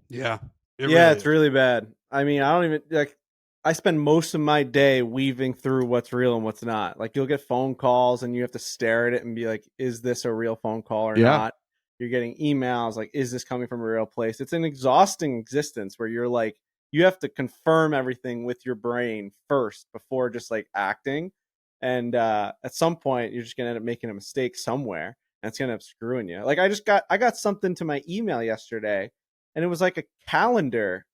Yeah. It's really bad. I mean, I don't even like. I spend most of my day weaving through what's real and what's not. Like you'll get phone calls and you have to stare at it and be like, is this a real phone call or not? You're getting emails like, is this coming from a real place? It's an exhausting existence where you're like, you have to confirm everything with your brain first before just like acting. And at some point, you're just going to end up making a mistake somewhere and it's going to end up screwing you. Like I got something to my email yesterday and it was like a calendar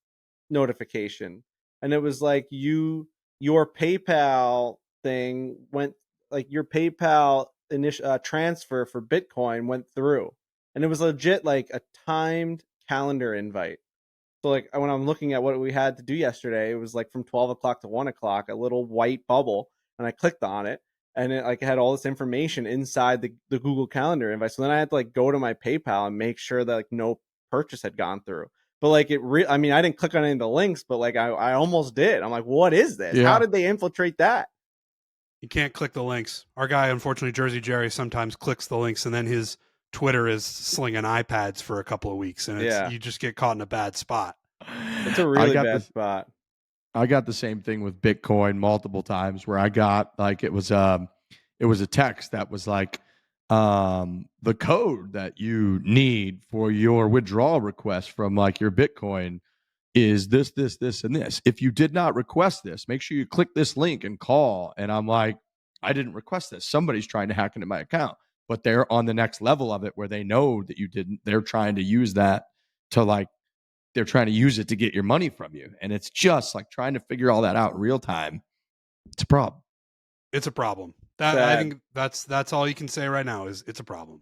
notification. And it was like your PayPal thing went, like your PayPal initial transfer for Bitcoin went through, and it was legit like a timed calendar invite. So like when I'm looking at what we had to do yesterday, it was like from 12 o'clock to 1 o'clock, a little white bubble, and I clicked on it, and it like had all this information inside the Google Calendar invite. So then I had to like go to my PayPal and make sure that like no purchase had gone through. But like I mean, I didn't click on any of the links, but like I almost did. I'm like, what is this? How did they infiltrate that? You can't click the links. Our guy, unfortunately, Jersey Jerry, sometimes clicks the links, and then his Twitter is slinging iPads for a couple of weeks, and you just get caught in a bad spot. It's a really bad spot. I got the same thing with Bitcoin multiple times where I got like it was a text that was like the code that you need for your withdrawal request from like your Bitcoin is this, and this. If you did not request this, make sure you click this link and call. And I'm like, I didn't request this. Somebody's trying to hack into my account, but they're on the next level of it where they know that you didn't. They're trying to use that to like, they're trying to use it to get your money from you. And it's just like trying to figure all that out in real time. It's a problem. It's a problem. I think that's all you can say right now is it's a problem.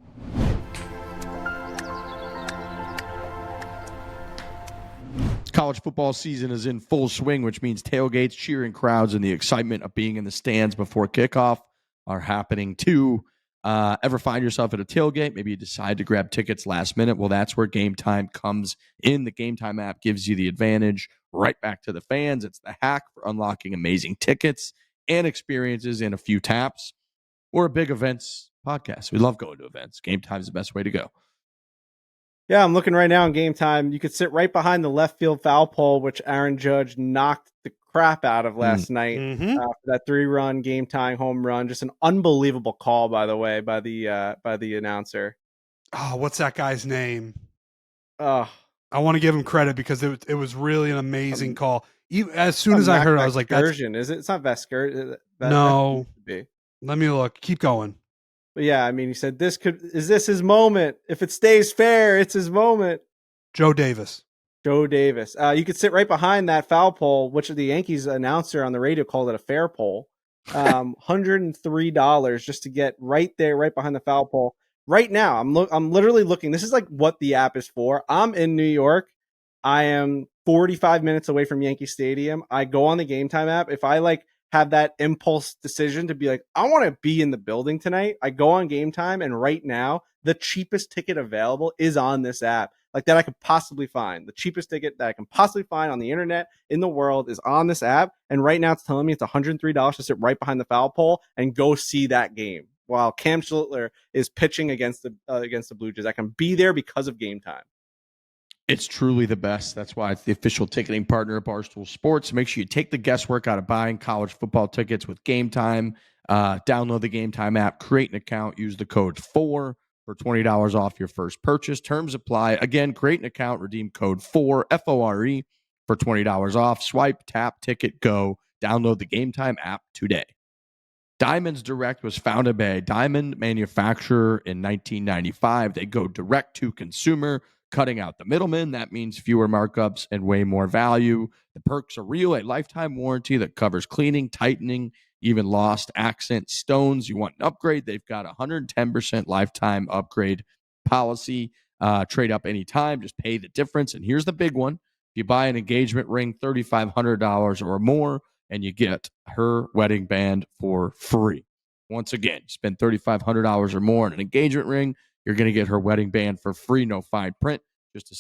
College football season is in full swing, which means tailgates, cheering crowds, and the excitement of being in the stands before kickoff are happening too. Ever find yourself at a tailgate? Maybe you decide to grab tickets last minute. Well, that's where Game Time comes in. The Game Time app gives you the advantage right back to the fans. It's the hack for unlocking amazing tickets and experiences in a few taps, or a big events podcast. We love going to events. Game Time is the best way to go. Yeah, I'm looking right now on Game Time. You could sit right behind the left field foul pole, which Aaron Judge knocked the crap out of last night for that 3-run Game Time home run. Just an unbelievable call, by the way, by the announcer. Oh, what's that guy's name? I want to give him credit because it was really an amazing call. As soon as I heard it, I was like, "That's is it? It's not Vesker." No, let me look. Keep going. But yeah, I mean, he said is this his moment? If it stays fair, it's his moment. Joe Davis. Joe Davis. You could sit right behind that foul pole, which the Yankees announcer on the radio called it a fair pole. $103 just to get right there, right behind the foul pole. Right now, I'm literally looking. This is like what the app is for. I'm in New York. I am 45 minutes away from Yankee Stadium. I go on the Game Time app. If I like have that impulse decision to be like, I want to be in the building tonight, I go on Game Time, and right now the cheapest ticket available is on this app, like that I could possibly find. The cheapest ticket that I can possibly find on the internet in the world is on this app, and right now it's telling me it's $103 to sit right behind the foul pole and go see that game while Cam Schlittler is pitching against the Blue Jays. I can be there because of Game Time. It's truly the best. That's why it's the official ticketing partner of Barstool Sports. Make sure you take the guesswork out of buying college football tickets with Game Time. Download the Game Time app, create an account, use the code FORE for $20 off your first purchase. Terms apply. Again, create an account, redeem code FORE, F-O-R-E, for $20 off. Swipe, tap, ticket, go. Download the Game Time app today. Diamonds Direct was founded by a diamond manufacturer in 1995. They go direct to consumer, cutting out the middleman. That means fewer markups and way more value. The perks are real, a lifetime warranty that covers cleaning, tightening, even lost accent stones. You want an upgrade? They've got a 110% lifetime upgrade policy. Trade up anytime, just pay the difference. And here's the big one. If you buy an engagement ring, $3,500 or more, and you get her wedding band for free. Once again, spend $3,500 or more on an engagement ring, you're going to get her wedding band for free, no fine print. Just a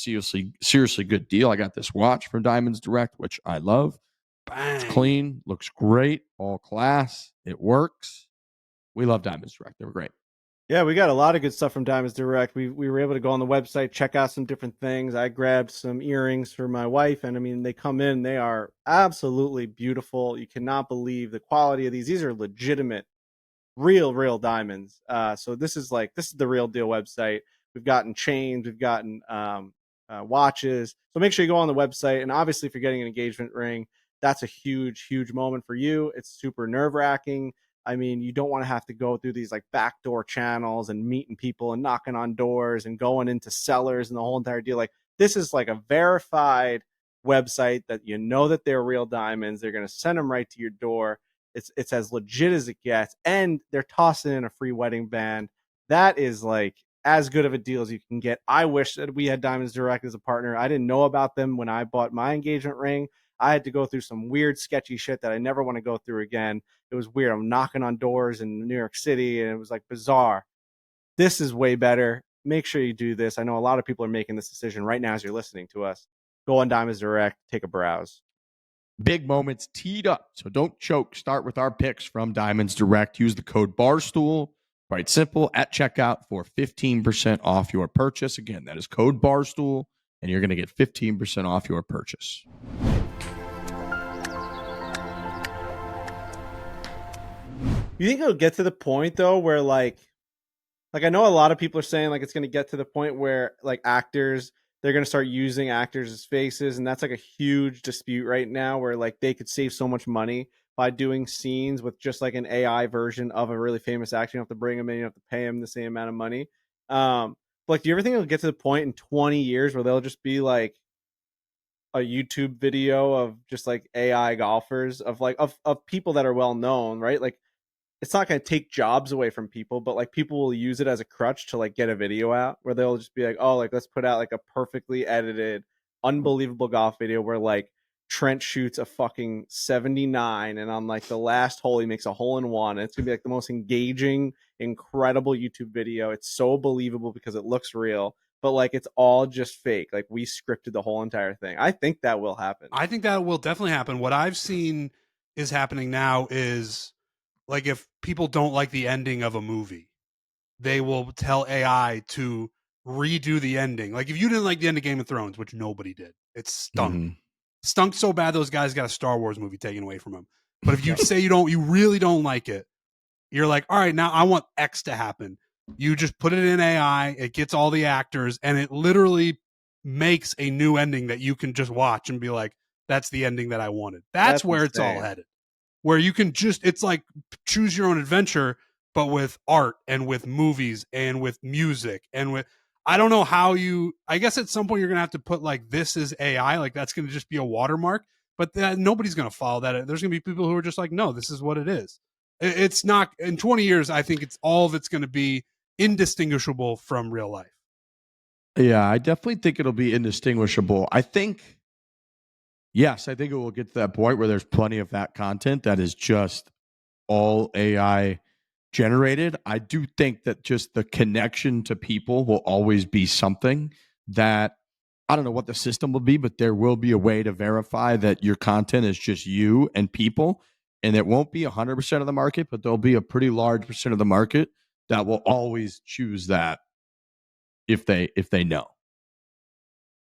seriously good deal. I got this watch from Diamonds Direct, which I love. Bang. It's clean, looks great, all class. It works. We love Diamonds Direct. They were great. Yeah, we got a lot of good stuff from Diamonds Direct. We were able to go on the website, check out some different things. I grabbed some earrings for my wife, and I mean, they come in. They are absolutely beautiful. You cannot believe the quality of these. These are legitimate, real diamonds. So this is the real deal website. We've gotten chains, we've gotten watches. So make sure you go on the website. And obviously, if you're getting an engagement ring, that's a huge moment for you. It's super nerve-wracking. I mean, you don't want to have to go through these like backdoor channels and meeting people and knocking on doors and going into sellers and the whole entire deal. Like, this is like a verified website that you know that they're real diamonds. They're going to send them right to your door. It's as legit as it gets, and they're tossing in a free wedding band. That is like as good of a deal as you can get. I wish that we had Diamonds Direct as a partner. I didn't know about them when I bought my engagement ring. I had to go through some weird, sketchy shit that I never want to go through again. It was weird. I'm knocking on doors in New York City, and it was like bizarre. This is way better. Make sure you do this. I know a lot of people are making this decision right now as you're listening to us. Go on Diamonds Direct, take a browse. Big moments teed up, so don't choke. Start with our picks from Diamonds Direct. Use the code BARSTOOL, quite simple, at checkout for 15% off your purchase. Again, that is code BARSTOOL, and you're going to get 15% off your purchase. You think it'll get to the point though where like I know a lot of people are saying like it's going to get to the point where like actors, they're going to start using actors as faces, and that's like a huge dispute right now where like they could save so much money by doing scenes with just like an AI version of a really famous actor. You don't have to bring him in, you don't have to pay him the same amount of money. Like, do you ever think it'll get to the point in 20 years where they'll just be like a YouTube video of just like AI golfers of like of people that are well known, right? Like, it's not going to take jobs away from people, but like people will use it as a crutch to like get a video out where they'll just be like, oh, like let's put out like a perfectly edited, unbelievable golf video where like Trent shoots a fucking 79 and on like the last hole he makes a hole in one. And it's gonna be like the most engaging, incredible YouTube video. It's so believable because it looks real, but like it's all just fake. Like we scripted the whole entire thing. I think that will happen. I think that will definitely happen. What I've seen is happening now is like if people don't like the ending of a movie, they will tell AI to redo the ending. Like if you didn't like the end of Game of Thrones, which nobody did, it stunk. Mm-hmm. Stunk so bad those guys got a Star Wars movie taken away from them. But if you say you really don't like it, you're like, all right, now I want X to happen. You just put it in AI, it gets all the actors, and it literally makes a new ending that you can just watch and be like, that's the ending that I wanted. That's where insane. It's all headed. Where you can just, it's like choose your own adventure, but with art and with movies and with music and with, I don't know how I guess at some point you're going to have to put like, this is AI, like that's going to just be a watermark, but nobody's going to follow that. There's going to be people who are just like, no, this is what it is. It's not, in 20 years, I think all of it's going to be indistinguishable from real life. Yeah, I definitely think it'll be indistinguishable. I think it will get to that point where there's plenty of that content that is just all AI generated. I do think that just the connection to people will always be something that, I don't know what the system will be, but there will be a way to verify that your content is just you and people. And it won't be 100% of the market, but there'll be a pretty large percent of the market that will always choose that if they know.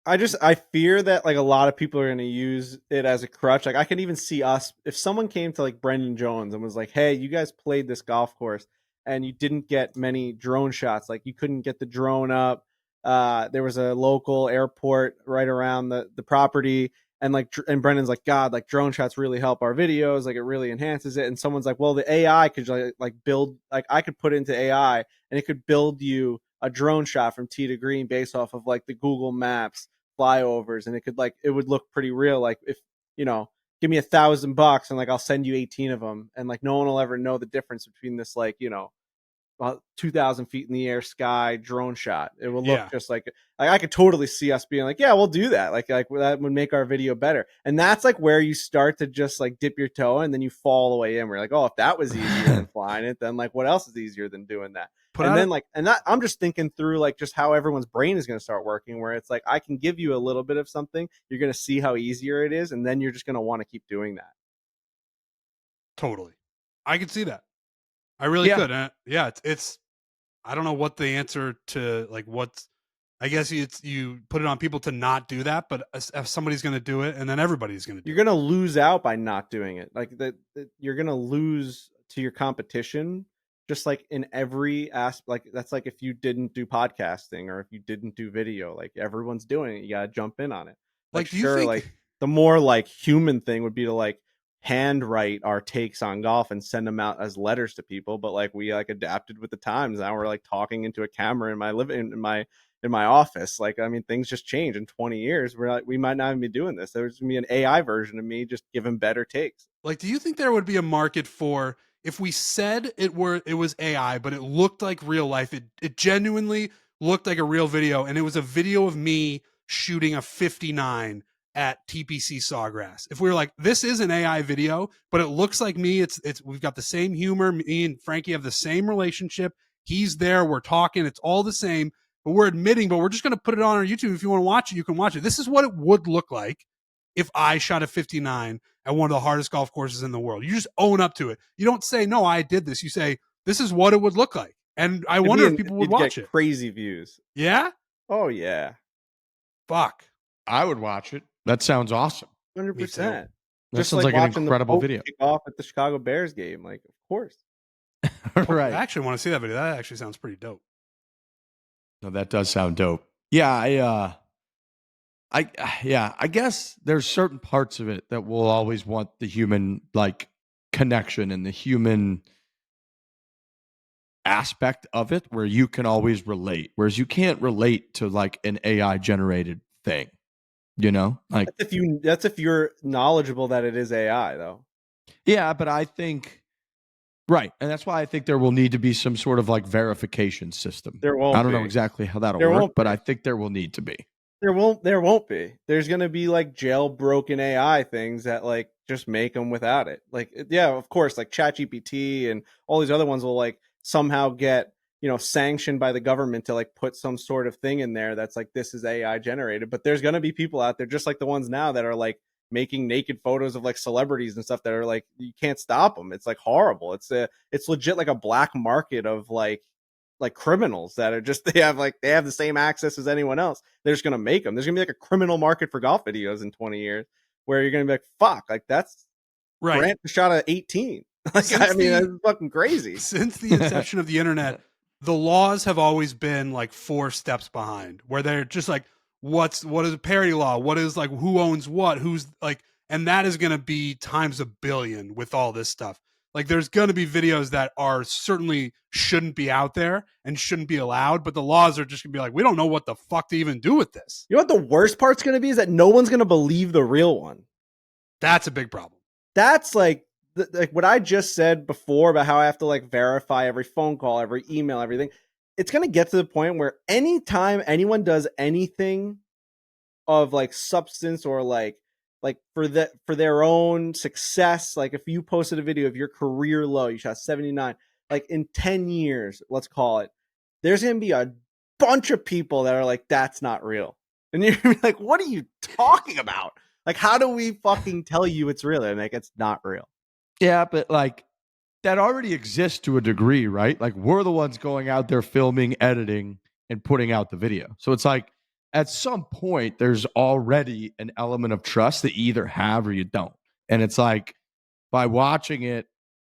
I fear that like a lot of people are going to use it as a crutch. Like I can even see us, if someone came to like Brendan Jones and was like, "Hey, you guys played this golf course and you didn't get many drone shots. Like you couldn't get the drone up. There was a local airport right around the property." And Brendan's like, "God, like drone shots really help our videos. Like it really enhances it." And someone's like, "Well, the AI could like build, like I could put into AI and it could build you a drone shot from tee to green based off of like the Google Maps flyovers, and it would look pretty real. Like if, give me $1,000 and like I'll send you 18 of them, and like no one will ever know the difference between this like 2,000 feet in the air sky drone shot. It will look just like I could totally see us being like, yeah, we'll do that. Like that would make our video better. And that's like where you start to just like dip your toe and then you fall the way in. We're like, oh, if that was easier than flying it, then like what else is easier than doing that? I'm just thinking through like just how everyone's brain is going to start working, where it's like I can give you a little bit of something, you're going to see how easier it is, and then you're just going to want to keep doing that. Totally, I could see that. I really could. It's I don't know what the answer to like what's. I guess you put it on people to not do that, but if somebody's going to do it, and then everybody's going to do it. You're going to lose out by not doing it. Like that, you're going to lose to your competition. Just like in every aspect, like that's like if you didn't do podcasting or if you didn't do video, like everyone's doing it, you gotta jump in on it. Like do you think like the more like human thing would be to like handwrite our takes on golf and send them out as letters to people, but like we like adapted with the times. Now we're like talking into a camera in my in my office. Like I mean, things just change. In 20 years, we might not even be doing this. There's gonna be an AI version of me just giving better takes. Like, do you think there would be a market for if we said it was AI, but it looked like real life? It genuinely looked like a real video, and it was a video of me shooting a 59 at TPC Sawgrass. If we were like, this is an AI video, but it looks like me, it's we've got the same humor. Me and Frankie have the same relationship. He's there, we're talking, it's all the same, but we're admitting, but we're just going to put it on our YouTube. If you want to watch it, you can watch it. This is what it would look like if I shot a 59 at one of the hardest golf courses in the world. You just own up to it. You don't say, no, I did this. You say, this is what it would look like. And I wonder if people would watch it. Crazy views. Yeah? Oh, yeah. Fuck. I would watch it. That sounds awesome. 100%. That just sounds like an incredible video. Off at the Chicago Bears game. Like, of course. Right. I actually want to see that video. That actually sounds pretty dope. No, that does sound dope. Yeah, I guess there's certain parts of it that will always want the human like connection and the human aspect of it where you can always relate, whereas you can't relate to like an AI generated thing, like that's if you're knowledgeable that it is AI though. Yeah, but I think right, and that's why I think there will need to be some sort of like verification system. I don't know exactly how that'll work, but I think there will need to be. There won't be. There's going to be like jailbroken AI things that like just make them without it. Like, yeah, of course, like ChatGPT and all these other ones will like somehow get, sanctioned by the government to like put some sort of thing in there that's like, this is AI generated. But there's going to be people out there just like the ones now that are like making naked photos of like celebrities and stuff that are like, you can't stop them. It's like horrible. It's legit like a black market of like criminals that are just they have the same access as anyone else. They're just gonna make them. There's gonna be like a criminal market for golf videos in 20 years where you're gonna be like, fuck, like that's right. Grant shot at 18. Like that's fucking crazy. Since the inception of the internet, the laws have always been like 4 steps behind, where they're just like, what is a parody law? What is like who owns what? Who's like, and that is gonna be times a billion with all this stuff. Like there's going to be videos that are certainly shouldn't be out there and shouldn't be allowed, but the laws are just going to be like, we don't know what the fuck to even do with this. You know what the worst part's going to be is that no one's going to believe the real one. That's a big problem. That's like what I just said before about how I have to like verify every phone call, every email, everything. It's going to get to the point where anytime anyone does anything of like substance or like for their own success, like if you posted a video of your career low, you shot 79, like in 10 years, let's call it, there's going to be a bunch of people that are like, that's not real. And you're gonna be like, what are you talking about? Like, how do we fucking tell you it's real? And like, it's not real. Yeah, but like that already exists to a degree, right? Like we're the ones going out there filming, editing, and putting out the video. So it's like at some point there's already an element of trust that you either have or you don't. And it's like by watching it,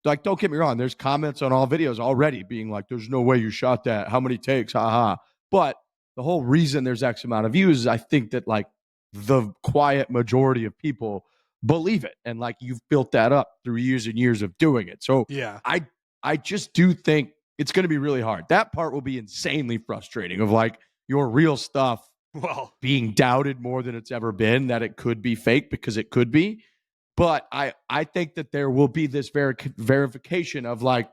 like don't get me wrong, there's comments on all videos already being like, there's no way you shot that. How many takes? Haha. But the whole reason there's X amount of views is I think that like the quiet majority of people believe it, and like you've built that up through years and years of doing it. So yeah, I just do think it's going to be really hard. That part will be insanely frustrating of like your real stuff being doubted more than it's ever been, that it could be fake because it could be. But I think that there will be this verification of like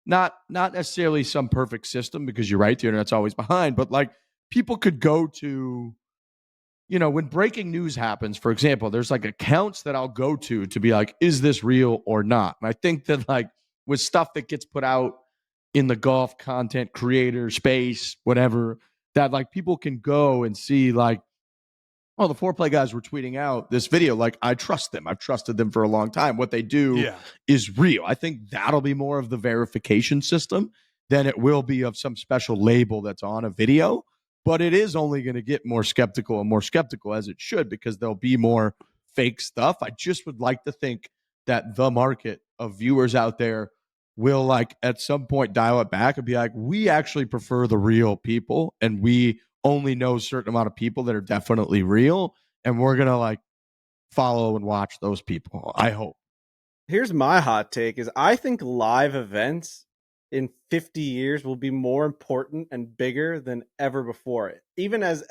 not necessarily some perfect system, because you're right, the internet's always behind, but like people could go to, you know, when breaking news happens, for example, there's like accounts that I'll go to be like, is this real or not? And I think that like with stuff that gets put out in the golf content creator space, whatever, that like people can go and see like, oh, the foreplay guys were tweeting out this video. Like, I trust them. I've trusted them for a long time. What they do is real. I think that'll be more of the verification system than it will be of some special label that's on a video. But it is only going to get more skeptical and more skeptical, as it should, because there'll be more fake stuff. I just would like to think that the market of viewers out there will like at some point dial it back and be like, we actually prefer the real people, and we only know a certain amount of people that are definitely real, and we're gonna like follow and watch those people. I hope. Here's my hot take is I think live events in 50 years will be more important and bigger than ever before. Even as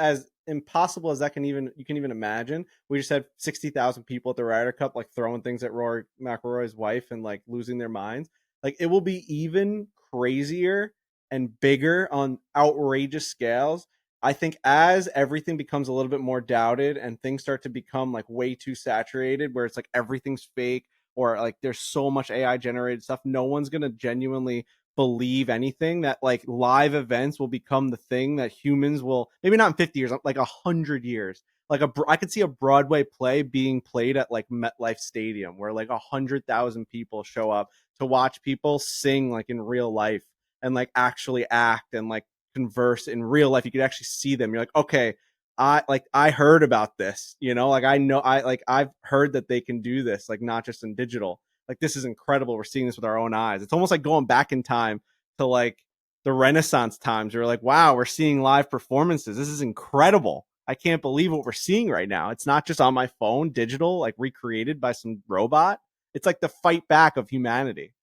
impossible as that you can even imagine. We just had 60,000 people at the Ryder Cup like throwing things at Rory McIlroy's wife and like losing their minds. Like it will be even crazier and bigger on outrageous scales. I think as everything becomes a little bit more doubted and things start to become like way too saturated, where it's like everything's fake or like there's so much AI generated stuff, no one's going to genuinely believe anything, that like live events will become the thing that humans will, maybe not in 50 years, like 100 years. Like I could see a Broadway play being played at like MetLife Stadium where like 100,000 people show up to watch people sing like in real life and like actually act and like converse in real life. You could actually see them. You're like, okay, I heard about this, you know, like I've heard that they can do this, like not just in digital. Like this is incredible. We're seeing this with our own eyes. It's almost like going back in time to like the Renaissance times. You're like, wow, we're seeing live performances. This is incredible. I can't believe what we're seeing right now. It's not just on my phone, digital, like recreated by some robot. It's like the fight back of humanity.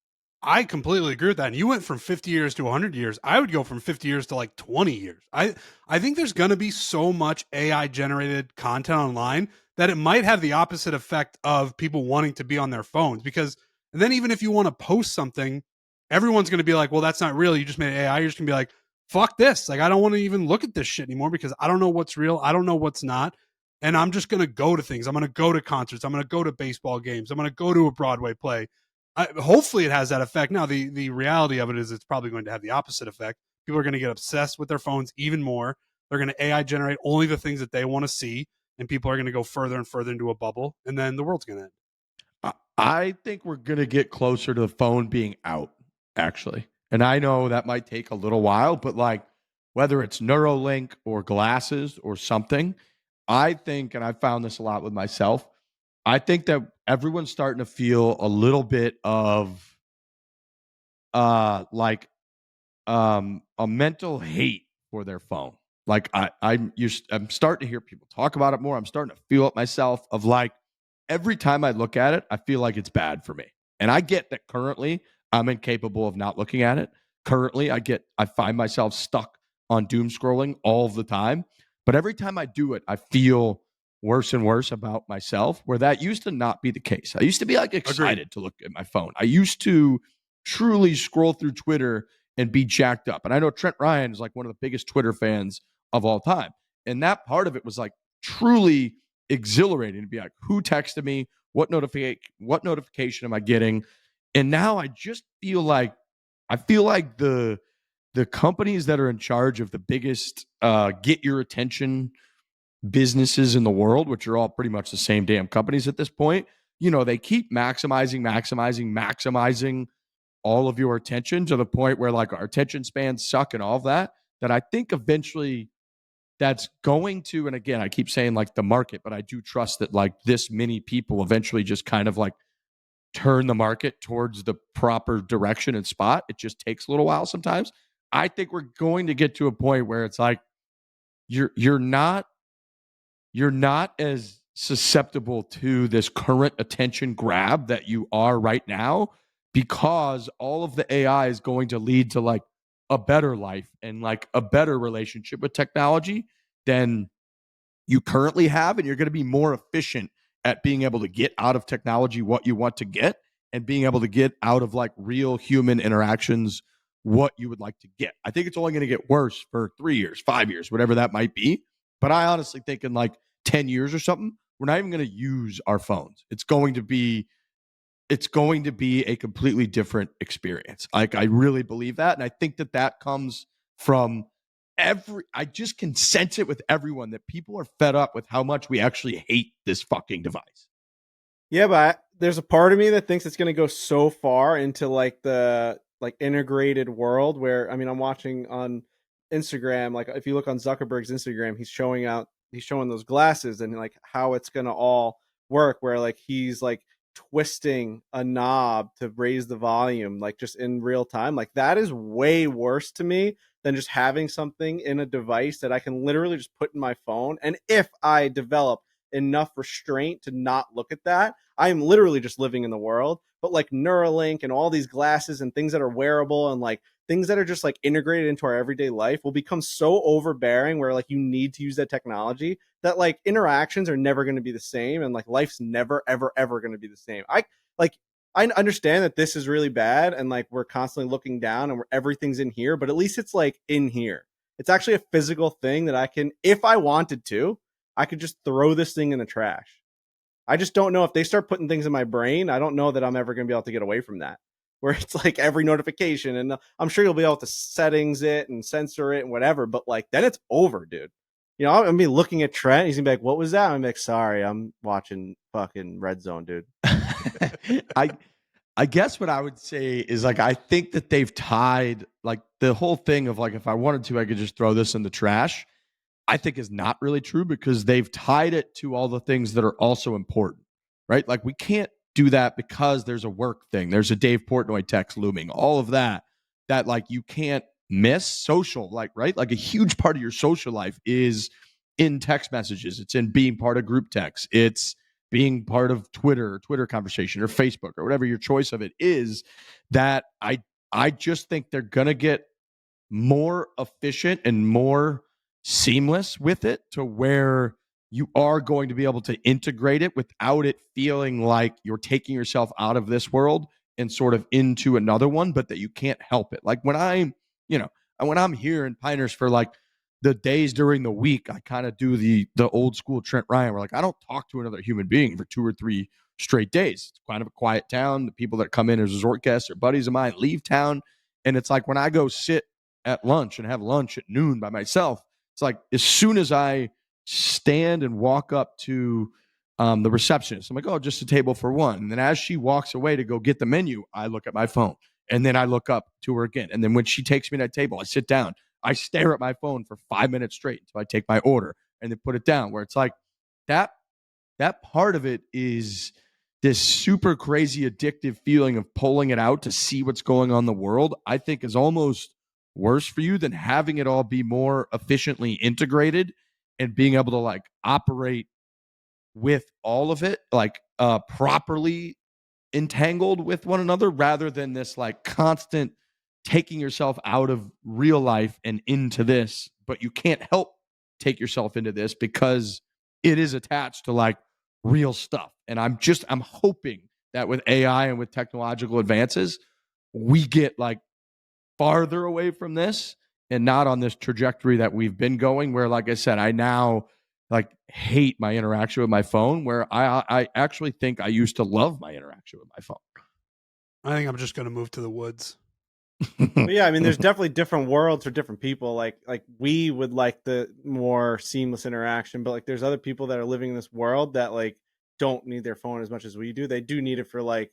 I completely agree with that. And you went from 50 years to 100 years. I would go from 50 years to like 20 years. I think there's going to be so much AI generated content online that it might have the opposite effect of people wanting to be on their phones. Because then even if you want to post something, everyone's going to be like, well, that's not real. You just made AI. You're just going to be like, fuck this. Like, I don't want to even look at this shit anymore because I don't know what's real. I don't know what's not. And I'm just going to go to things. I'm going to go to concerts. I'm going to go to baseball games. I'm going to go to a Broadway play. Hopefully it has that effect. Now, the reality of it is it's probably going to have the opposite effect. People are going to get obsessed with their phones even more. They're going to AI generate only the things that they want to see, and people are going to go further and further into a bubble, and then the world's going to end. I think we're going to get closer to the phone being out, actually. And I know that might take a little while, but like whether it's Neuralink or glasses or something, I think, and I found this a lot with myself, I think that everyone's starting to feel a little bit of a mental hate for their phone. Like I'm starting to hear people talk about it more. I'm starting to feel it myself of like every time I look at it, I feel like it's bad for me. And I get that currently I'm incapable of not looking at it. Currently, I find myself stuck on doom scrolling all the time. But every time I do it, I feel worse and worse about myself, where that used to not be the case. I used to be like excited to look at my phone. I used to truly scroll through Twitter and be jacked up. And I know Trent Ryan is like one of the biggest Twitter fans of all time. And that part of it was like truly exhilarating to be like, who texted me? What notification am I getting? And now I just feel like the companies that are in charge of the biggest get your attention businesses in the world, which are all pretty much the same damn companies at this point, they keep maximizing all of your attention to the point where like our attention spans suck and all of that I think eventually that's going to, and again, I keep saying like the market, but I do trust that like this many people eventually just kind of like turn the market towards the proper direction and spot. It just takes a little while sometimes. I think we're going to get to a point where it's like you're not as susceptible to this current attention grab that you are right now, because all of the AI is going to lead to like a better life and like a better relationship with technology than you currently have. And you're going to be more efficient at being able to get out of technology what you want to get, and being able to get out of like real human interactions what you would like to get. I think it's only going to get worse for 3 years, 5 years, whatever that might be. But I honestly think in like 10 years or something, we're not even going to use our phones. It's going to be a completely different experience. Like I really believe that. And I think that comes from I just can sense it with everyone that people are fed up with how much we actually hate this fucking device. Yeah, but there's a part of me that thinks it's going to go so far into like the like integrated world where, I mean, I'm watching on Instagram, like if you look on Zuckerberg's Instagram, he's showing those glasses and like how it's going to all work, where like he's like twisting a knob to raise the volume like just in real time. Like that is way worse to me than just having something in a device that I can literally just put in my phone. And if I develop enough restraint to not look at that, I am literally just living in the world. But like Neuralink and all these glasses and things that are wearable and like things that are just like integrated into our everyday life will become so overbearing where like you need to use that technology that like interactions are never going to be the same, and like life's never ever going to be the same. I understand that this is really bad and like we're constantly looking down and everything's in here, but at least it's like in here. It's actually a physical thing that I can, if I wanted to, I could just throw this thing in the trash. I just don't know if they start putting things in my brain. I don't know that I'm ever going to be able to get away from that, where it's like every notification, and I'm sure you'll be able to settings it and censor it and whatever, but like then it's over, dude. I'm gonna be looking at Trent. He's gonna be like, "What was that?" I'm like, "Sorry, I'm watching fucking Red Zone, dude." I guess what I would say is like I think that they've tied like the whole thing of like if I wanted to, I could just throw this in the trash. I think is not really true, because they've tied it to all the things that are also important, right? Like we can't do that because there's a work thing. There's a Dave Portnoy text looming, all of that like you can't miss. Social, like, right? Like a huge part of your social life is in text messages. It's in being part of group text. It's being part of Twitter conversation or Facebook or whatever your choice of it is. That I just think they're going to get more efficient and more seamless with it, to where you are going to be able to integrate it without it feeling like you're taking yourself out of this world and sort of into another one, but that you can't help it. Like when I'm here in Pinehurst for like the days during the week, I kind of do the old school Trent Ryan, where like I don't talk to another human being for 2 or 3 straight days. It's kind of a quiet town. The people that come in as resort guests or buddies of mine leave town. And it's like when I go sit at lunch and have lunch at noon by myself, it's like as soon as I stand and walk up to the receptionist, I'm like, oh, just a table for one. And then as she walks away to go get the menu, I look at my phone, and then I look up to her again. And then when she takes me to that table, I sit down, I stare at my phone for 5 minutes straight until I take my order and then put it down, where it's like that part of it is this super crazy addictive feeling of pulling it out to see what's going on in the world. I think is almost worse for you than having it all be more efficiently integrated and being able to like operate with all of it like properly entangled with one another rather than this like constant taking yourself out of real life and into this, but you can't help take yourself into this because it is attached to like real stuff. And I'm hoping that with AI and with technological advances, we get like farther away from this and not on this trajectory that we've been going where, like I said, I now like hate my interaction with my phone, where I actually think I used to love my interaction with my phone. I think I'm just going to move to the woods. But yeah, I mean, there's definitely different worlds for different people. Like we would like the more seamless interaction, but like there's other people that are living in this world that like don't need their phone as much as we do. They do need it for like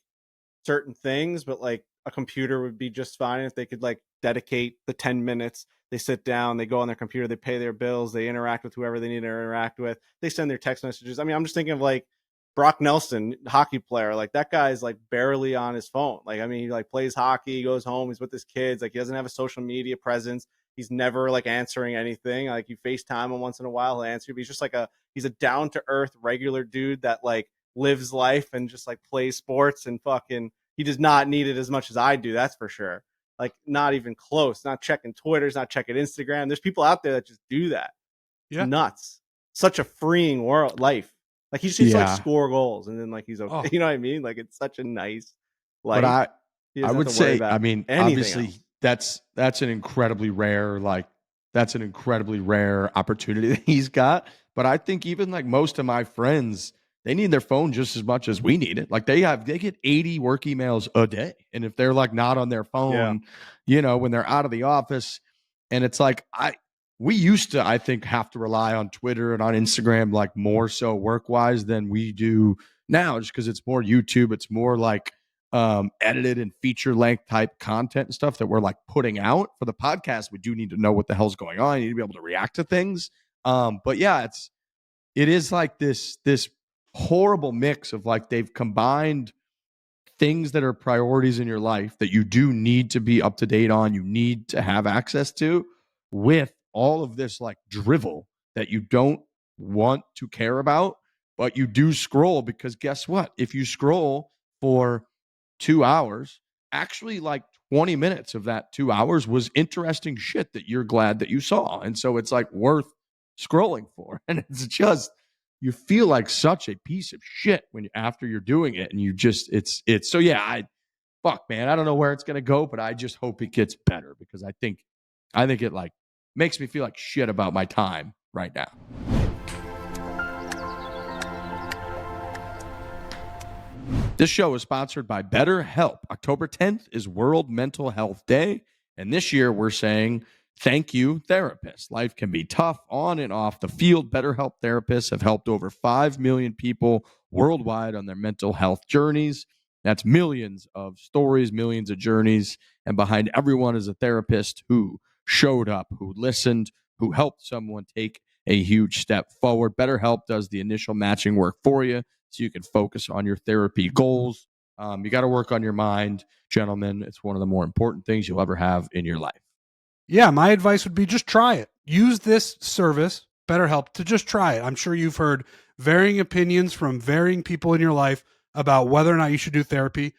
certain things, but like a computer would be just fine if they could like dedicate the 10 minutes. They sit down, they go on their computer, they pay their bills, they interact with whoever they need to interact with. They send their text messages. I mean, I'm just thinking of like Brock Nelson, hockey player. Like that guy's like barely on his phone. Like, I mean, he like plays hockey, he goes home, he's with his kids. Like he doesn't have a social media presence. He's never like answering anything. Like you FaceTime him once in a while, he'll answer you. But he's a down to earth, regular dude that like lives life and just like plays sports and fucking, he does not need it as much as I do. That's for sure. Like not even close, not checking Twitters, not checking Instagram. There's people out there that just do that. It's nuts. Such a freeing life. Like he just needs to like score goals and then like he's okay. Oh. You know what I mean? Like it's such a nice life. But I would say, I mean, obviously else. that's an incredibly rare opportunity that he's got. But I think even like most of my friends, they need their phone just as much as we need it. Like they get 80 work emails a day. And if they're like not on their phone, you know, when they're out of the office, and it's like, we used to, I think, have to rely on Twitter and on Instagram, like more so work-wise than we do now, just because it's more YouTube. It's more like edited and feature length type content and stuff that we're like putting out. For the podcast, we do need to know what the hell's going on. You need to be able to react to things. But yeah, it is like this horrible mix of like they've combined things that are priorities in your life that you do need to be up to date on, you need to have access to, with all of this like drivel that you don't want to care about, but you do scroll because guess what? If you scroll for 2 hours, actually like 20 minutes of that 2 hours was interesting shit that you're glad that you saw. And so it's like worth scrolling for. And it's just, you feel like such a piece of shit when after you're doing it, and you just it's so yeah. Fuck man, I don't know where it's gonna go, but I just hope it gets better because I think it like makes me feel like shit about my time right now. This show is sponsored by BetterHelp. October 10th is World Mental Health Day, and this year we're saying thank you, therapists. Life can be tough on and off the field. BetterHelp therapists have helped over 5 million people worldwide on their mental health journeys. That's millions of stories, millions of journeys. And behind everyone is a therapist who showed up, who listened, who helped someone take a huge step forward. BetterHelp does the initial matching work for you so you can focus on your therapy goals. You got to work on your mind, gentlemen. It's one of the more important things you'll ever have in your life. Yeah, my advice would be just try it. Use this service, BetterHelp, to just try it. I'm sure you've heard varying opinions from varying people in your life about whether or not you should do therapy.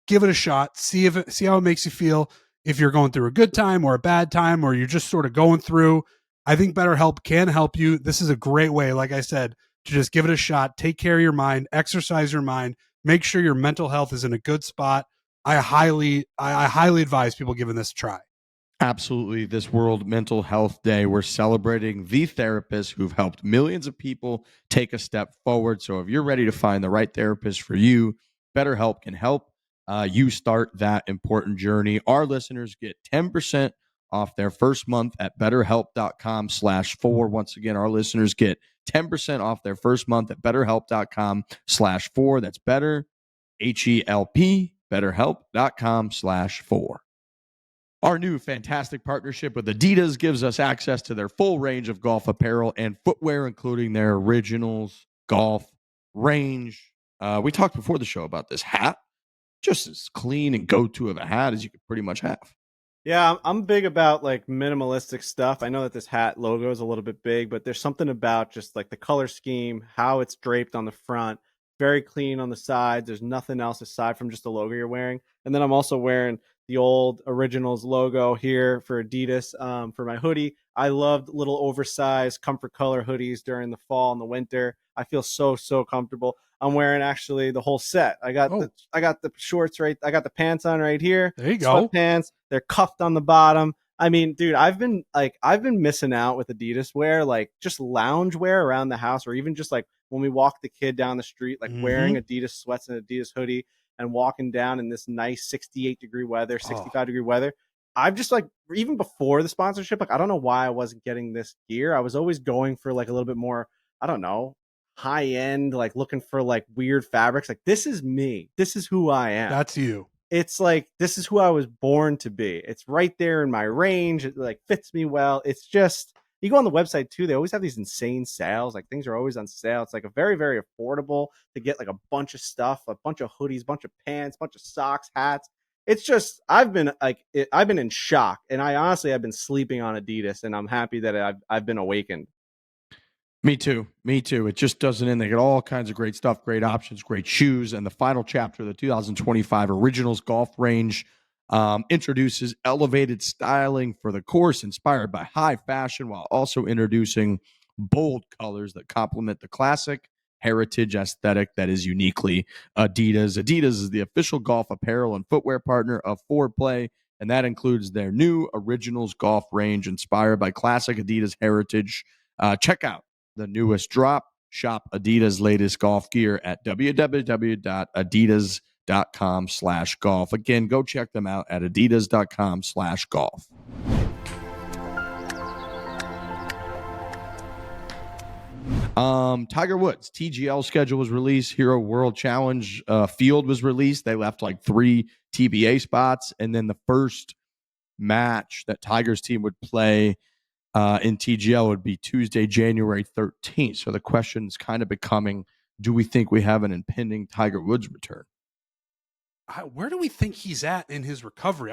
Give it a shot. See how it makes you feel. If you're going through a good time or a bad time, or you're just sort of going through, I think BetterHelp can help you. This is a great way, like I said, to just give it a shot. Take care of your mind, exercise your mind, make sure your mental health is in a good spot. I highly advise people giving this a try. Absolutely. This World Mental Health Day, we're celebrating the therapists who've helped millions of people take a step forward. So if you're ready to find the right therapist for you, BetterHelp can help you start that important journey. Our listeners get 10% off their first month at betterhelp.com/Fore. Once again, our listeners get 10% off their first month at betterhelp.com/Fore. That's better, HELP, betterhelp.com/Fore. Our new fantastic partnership with Adidas gives us access to their full range of golf apparel and footwear, including their Originals golf range. We talked before the show about this hat. Just as clean and go-to of a hat as you could pretty much have. Yeah, I'm big about like minimalistic stuff. I know that this hat logo is a little bit big, but there's something about just like the color scheme, how it's draped on the front, very clean on the sides. There's nothing else aside from just the logo you're wearing. And then I'm also wearing the old Originals logo here for Adidas for my hoodie. I loved little oversized comfort color hoodies during the fall and the winter. I feel so comfortable. I'm wearing actually the whole set. I got the shorts right. I got the pants on right here. There you go. Sweatpants. They're cuffed on the bottom. I mean, dude, I've been missing out with Adidas wear, like just lounge wear around the house, or even just like when we walk the kid down the street, like wearing Adidas sweats and Adidas hoodie and walking down in this nice 68-degree weather, 65-degree weather. I've just like, even before the sponsorship, like I don't know why I wasn't getting this gear. I was always going for like a little bit more, I don't know, high end, like looking for like weird fabrics. Like this is me. This is who I am. That's you. It's like, this is who I was born to be. It's right there in my range. It like fits me well. It's just, you go on the website too, they always have these insane sales. Like things are always on sale. It's like a very, very affordable to get like a bunch of stuff, a bunch of hoodies, bunch of pants, bunch of socks, hats. It's just, I've been in shock, and I honestly have been sleeping on Adidas, and I'm happy that I've been awakened. Me too. It just doesn't end. They get all kinds of great stuff, great options, great shoes. And the final chapter of the 2025 Originals Golf Range introduces elevated styling for the course, inspired by high fashion, while also introducing bold colors that complement the classic heritage aesthetic that is uniquely Adidas. Adidas is the official golf apparel and footwear partner of Fore, and that includes their new Originals Golf Range, inspired by classic Adidas heritage. Check out the newest drop. Shop Adidas' latest golf gear at www.adidas.com/golf. Again, go check them out at adidas.com/golf. Tiger Woods TGL schedule was released. Hero World Challenge field was released. They left like 3 TBA spots, and then the first match that Tiger's team would play in TGL would be Tuesday, January 13th. So the question is kind of becoming, do we think we have an impending Tiger Woods return? Where do we think he's at in his recovery?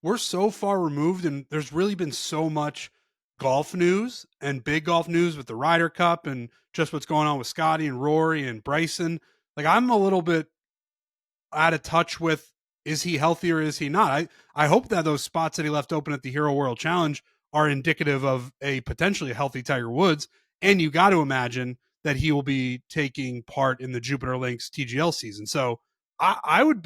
We're so far removed, and there's really been so much golf news and big golf news with the Ryder Cup and just what's going on with Scotty and Rory and Bryson. Like, I'm a little bit out of touch with, is he healthy or is he not? I hope that those spots that he left open at the Hero World Challenge are indicative of a potentially healthy Tiger Woods. And you got to imagine that he will be taking part in the Jupiter Links TGL season. So I would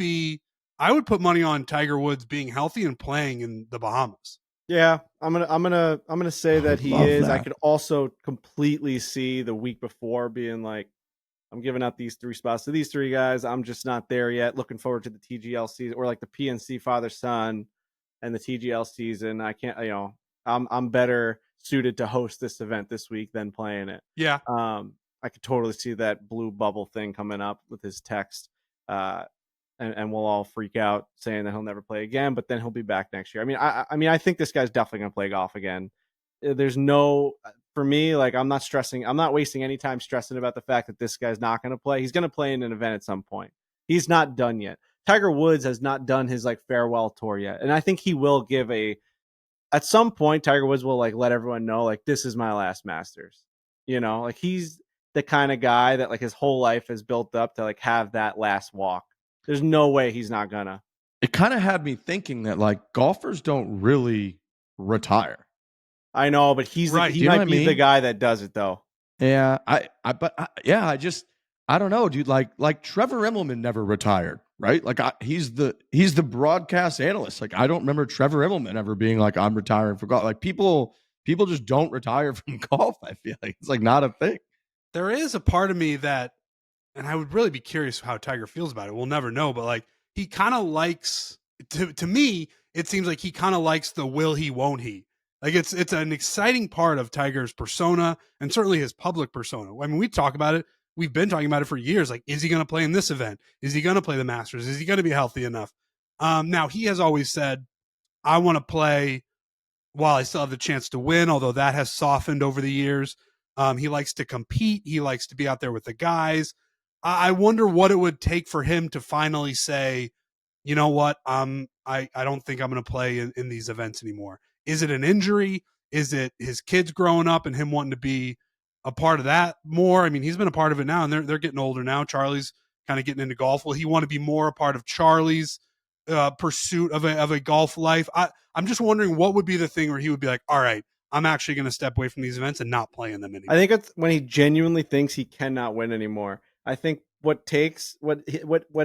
put money on Tiger Woods being healthy and playing in the Bahamas. Yeah, I'm gonna say that he is. I could also completely see the week before being like, I'm giving out these 3 spots to these 3 guys. I'm just not there yet. Looking forward to the TGL season, or like the PNC father son and the TGL season. I can't, I'm better suited to host this event this week than playing it. Yeah. I could totally see that blue bubble thing coming up with his text. And we'll all freak out saying that he'll never play again, but then he'll be back next year. I mean, I think this guy's definitely going to play golf again. There's for me, like, I'm not wasting any time stressing about the fact that this guy's not going to play. He's going to play in an event at some point. He's not done yet. Tiger Woods has not done his like farewell tour yet. And I think he will give at some point, Tiger Woods will like let everyone know, like, this is my last Masters. Like, he's the kind of guy that like his whole life has built up to like have that last walk. There's no way he's not gonna. It kind of had me thinking that like golfers don't really retire. I know, but he might be the guy that does it though. Yeah, I don't know, dude. Like Trevor Immelman never retired, right? Like he's the broadcast analyst. Like, I don't remember Trevor Immelman ever being like, I'm retiring for golf. Like, people just don't retire from golf. I feel like it's like not a thing. There is a part of me that, and I would really be curious how Tiger feels about it. We'll never know, but like, he kind of likes, to me, it seems like he kind of likes the will he, won't he. Like, it's an exciting part of Tiger's persona, and certainly his public persona. I mean, we talk about it. We've been talking about it for years. Like, is he going to play in this event? Is he going to play the Masters? Is he going to be healthy enough? Now, he has always said, I want to play while I still have the chance to win, although that has softened over the years. He likes to compete. He likes to be out there with the guys. I wonder what it would take for him to finally say, you know what, I don't think I'm going to play in these events anymore. Is it an injury? Is it his kids growing up and him wanting to be a part of that more? I mean, he's been a part of it now, and they're getting older now. Charlie's kind of getting into golf. Will he want to be more a part of Charlie's pursuit of a golf life? I'm just wondering what would be the thing where he would be like, all right, I'm actually going to step away from these events and not play in them anymore. I think it's when he genuinely thinks he cannot win anymore. I think what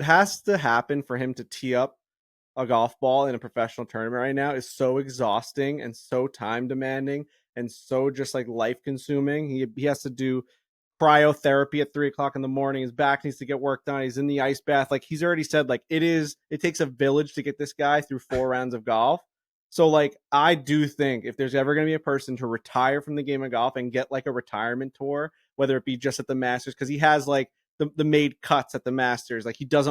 has to happen for him to tee up a golf ball in a professional tournament right now is so exhausting and so time demanding and so just like life consuming. He has to do cryotherapy at 3:00 in the morning. His back needs to get work done. He's in the ice bath. Like he's already said, like it takes a village to get this guy through 4 rounds of golf. So like I do think if there's ever going to be a person to retire from the game of golf and get like a retirement tour, whether it be just at the Masters, because he has like the made cuts at the Masters. Like he's not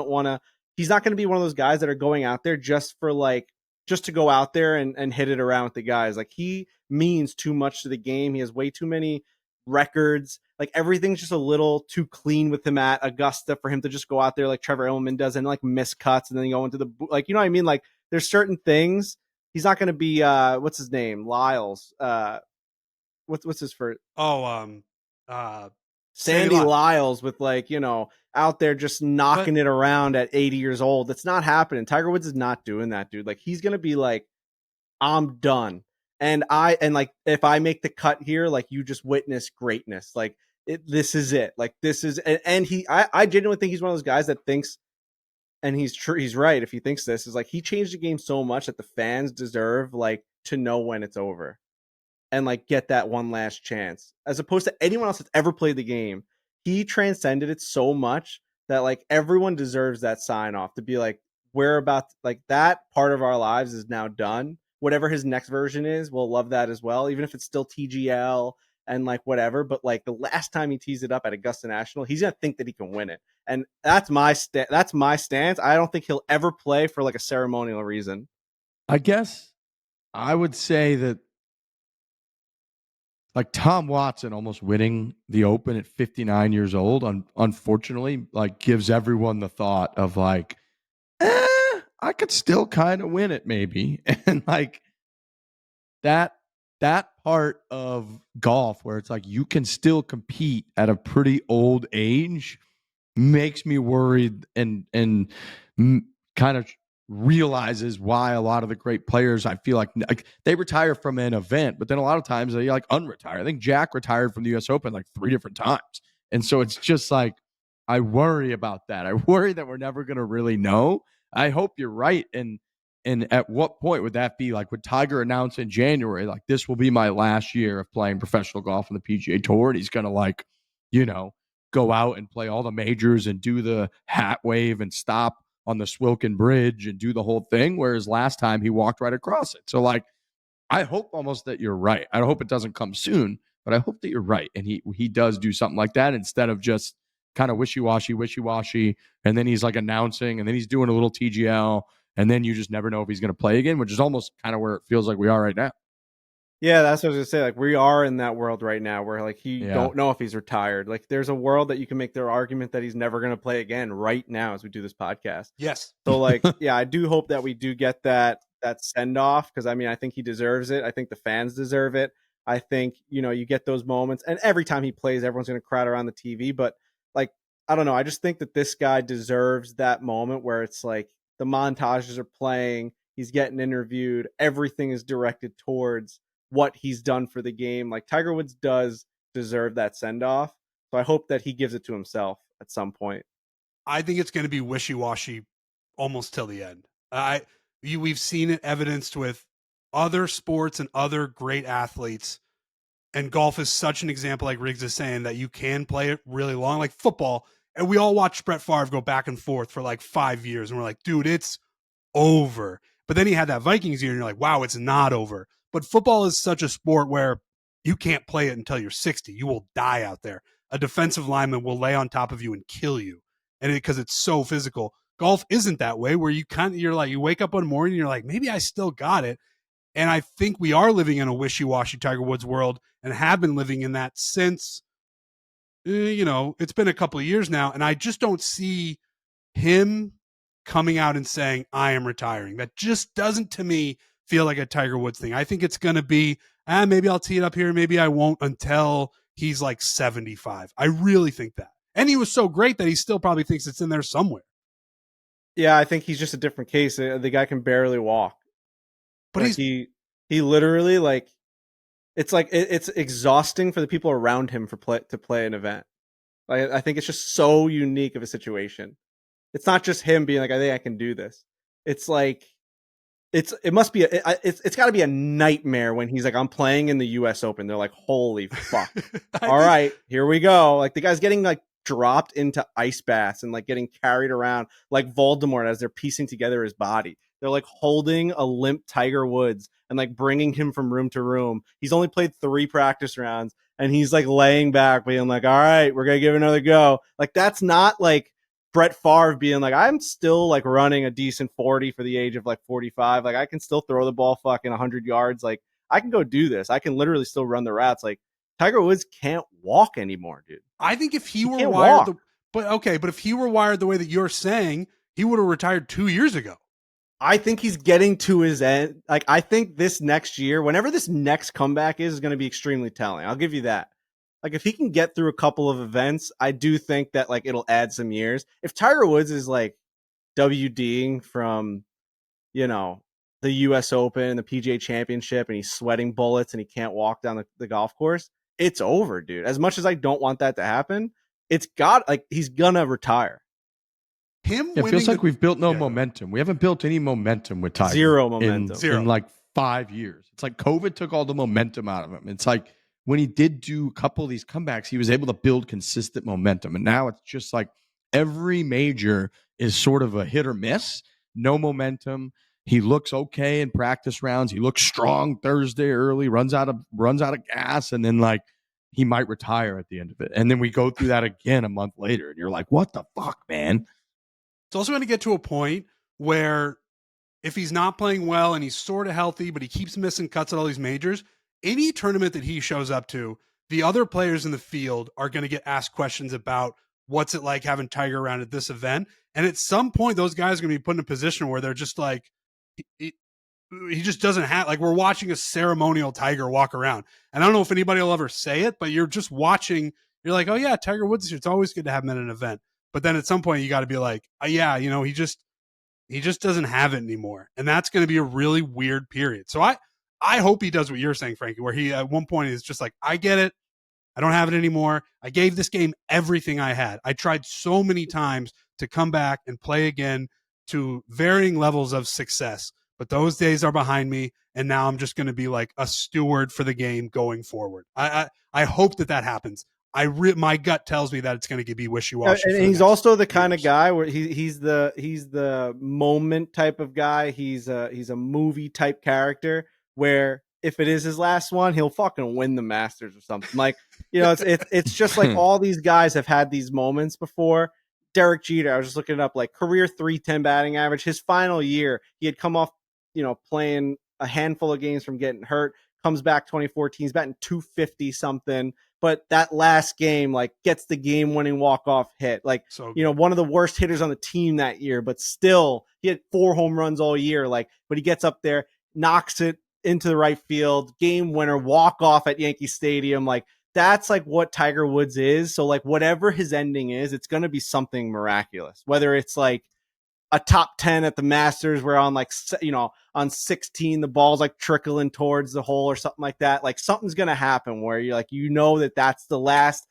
going to be one of those guys that are going out there just to go out there and hit it around with the guys. Like he means too much to the game. He has way too many records. Like everything's just a little too clean with him at Augusta for him to just go out there like Trevor Immelman does and like miss cuts and then go into the like, you know what I mean? Like there's certain things. He's not going to be what's his name? Lyles. What's his first? Sandy Lyles with like, you know, out there just knocking it around at 80 years old. That's not happening. Tiger Woods is not doing that, dude. Like he's going to be like, I'm done. And like, if I make the cut here, like you just witness greatness. Like this is it. Like this is, and I genuinely think he's one of those guys that thinks, and he's true. He's right. If he thinks this is like, he changed the game so much that the fans deserve like to know when it's over and like get that one last chance as opposed to anyone else that's ever played the game. He transcended it so much that like everyone deserves that sign off to be like, we're about like that part of our lives is now done. Whatever his next version is, we'll love that as well. Even if it's still TGL and like whatever, but like the last time he tees it up at Augusta National, he's going to think that he can win it. And that's my stance. I don't think he'll ever play for like a ceremonial reason. I guess I would say that like Tom Watson almost winning the Open at 59 years old, unfortunately, like gives everyone the thought of like, I could still kind of win it maybe. And like that part of golf where it's like you can still compete at a pretty old age makes me worried and kind of realizes why a lot of the great players, I feel like they retire from an event, but then a lot of times they like unretire. I think Jack retired from the US Open like 3 different times. And so it's just like, I worry about that. I worry that we're never going to really know. I hope you're right. And at what point would that be? Like, would Tiger announce in January, like, this will be my last year of playing professional golf on the PGA Tour? And he's going to, like, you know, go out and play all the majors and do the hat wave and stop on the Swilken Bridge and do the whole thing, whereas last time he walked right across it. So, like, I hope almost that you're right. I hope it doesn't come soon, but I hope that you're right. And he does do something like that instead of just kind of wishy-washy, and then he's like announcing, and then he's doing a little TGL, and then you just never know if he's going to play again, which is almost kind of where it feels like we are right now. Yeah, that's what I was going to say. Like, we are in that world right now where, like, don't know if he's retired. Like, there's a world that you can make their argument that he's never going to play again right now as we do this podcast. Yes. So, like, yeah, I do hope that we do get that send-off because, I mean, I think he deserves it. I think the fans deserve it. I think, you know, you get those moments. And every time he plays, everyone's going to crowd around the TV. But, like, I don't know. I just think that this guy deserves that moment where it's, like, the montages are playing. He's getting interviewed. Everything is directed towards what he's done for the game. Like Tiger Woods does deserve that send off. So I hope that he gives it to himself at some point. I think it's going to be wishy-washy almost till the end. We've seen it evidenced with other sports and other great athletes. And golf is such an example, like Riggs is saying, that you can play it really long, like football. And we all watched Brett Favre go back and forth for like 5 years. And we're like, dude, it's over. But then he had that Vikings year and you're like, wow, it's not over. But football is such a sport where you can't play it until you're 60. You will die out there. A defensive lineman will lay on top of you and kill you. And because it's so physical. Golf isn't that way, where you're like, you wake up one morning and you're like, maybe I still got it. And I think we are living in a wishy-washy Tiger Woods world and have been living in that since, it's been a couple of years now. And I just don't see him coming out and saying, I am retiring. That just doesn't, to me, feel like a Tiger Woods thing. I think it's going to be, maybe I'll tee it up here, maybe I won't, until he's like 75. I really think that. And he was so great that he still probably thinks it's in there somewhere. Yeah, I think he's just a different case. The guy can barely walk. But like he literally like it's exhausting for the people around him to play an event. Like, I think it's just so unique of a situation. It's not just him being like, I think I can do this. It's like it's got to be a nightmare when he's like, I'm playing in the US Open. They're like, holy fuck. All right, here we go. Like the guy's getting like dropped into ice baths and like getting carried around like Voldemort as they're piecing together his body. They're like holding a limp Tiger Woods and like bringing him from room to room. He's only played 3 practice rounds and he's like laying back being like, all right, we're going to give it another go. Like that's not like Brett Favre being like, I'm still like running a decent 40 for the age of like 45. Like I can still throw the ball fucking 100 yards. Like I can go do this. I can literally still run the routes. Like Tiger Woods can't walk anymore, dude. I think if he were wired, but if he were wired the way that you're saying, he would have retired 2 years ago. I think he's getting to his end. Like I think this next year, whenever this next comeback is going to be extremely telling. I'll give you that. Like if he can get through a couple of events, I do think that like it'll add some years. If Tiger Woods is like WDing from, the US Open, the PGA Championship, and he's sweating bullets and he can't walk down the golf course, it's over, dude. As much as I don't want that to happen, he's gonna retire. It feels like we've built no momentum. We haven't built any momentum with Tiger. Zero momentum. In like 5 years. It's like COVID took all the momentum out of him. It's like when he did do a couple of these comebacks, he was able to build consistent momentum. And now it's just like every major is sort of a hit or miss. No momentum. He looks okay in practice rounds. He looks strong Thursday early, runs out of gas, and then like he might retire at the end of it. And then we go through that again a month later, and you're like, what the fuck, man? It's also going to get to a point where if he's not playing well and he's sort of healthy, but he keeps missing cuts at all these majors, any tournament that he shows up to, the other players in the field are going to get asked questions about what's it like having Tiger around at this event. And at some point, those guys are going to be put in a position where they're just like, he just doesn't have, like, we're watching a ceremonial Tiger walk around. And I don't know if anybody will ever say it, but you're just watching, you're like, oh yeah, Tiger Woods, it's always good to have him at an event. But then at some point you got to be like, oh, yeah, he just doesn't have it anymore. And that's going to be a really weird period. So I hope he does what you're saying, Frankie, where he at one point is just like, I get it. I don't have it anymore. I gave this game everything I had. I tried so many times to come back and play again to varying levels of success. But those days are behind me. And now I'm just going to be like a steward for the game going forward. I hope that happens. My gut tells me that it's going to be wishy-washy. And he's also the kind of guy where he's the moment type of guy. He's a movie type character where if it is his last one, he'll fucking win the Masters or something. Like, it's just like all these guys have had these moments before. Derek Jeter, I was just looking it up, like career 310 batting average. His final year, he had come off, playing a handful of games from getting hurt. Comes back 2014, he's batting 250 something. But that last game, like, gets the game-winning walk-off hit. Like, one of the worst hitters on the team that year, but still, he had 4 home runs all year. Like, but he gets up there, knocks it into the right field, game winner, walk-off at Yankee Stadium. Like, that's like what Tiger Woods is. So, like, whatever his ending is, it's going to be something miraculous. Whether it's like a top 10 at the Masters where on like, on 16, the ball's like trickling towards the hole or something like that. Like something's going to happen where you're like, that's the last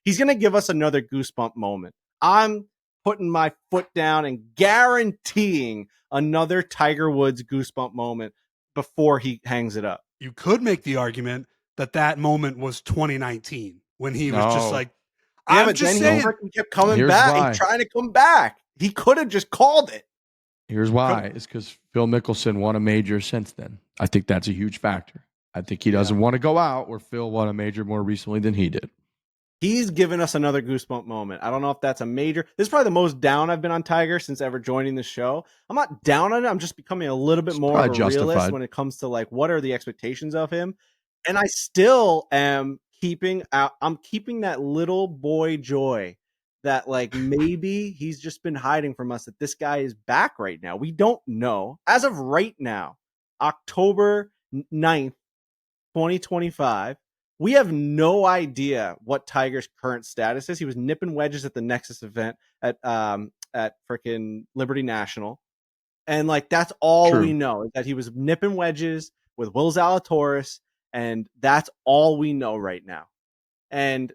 he's going to give us another goosebump moment. I'm putting my foot down and guaranteeing another Tiger Woods goosebump moment before he hangs it up. You could make the argument that moment was 2019 when he was just like, I'm just saying, he kept coming back. He's trying to come back. He could have just called it. Here's why. It's because Phil Mickelson won a major since then. I think that's a huge factor. I think he doesn't want to go out where Phil won a major more recently than he did. He's given us another goosebump moment. I don't know if that's a major. This is probably the most down I've been on Tiger since ever joining the show. I'm not down on it. I'm just becoming a little bit more of a realist when it comes to like what are the expectations of him. And I still am keeping that little boy joy that like maybe he's just been hiding from us, that this guy is back right now. We don't know. As of right now, October 9th, 2025, We have no idea what Tiger's current status is. He was nipping wedges at the Nexus event at freaking Liberty National. And like that's all we know, is that he was nipping wedges with Will Zalatoris, and that's all we know right now. And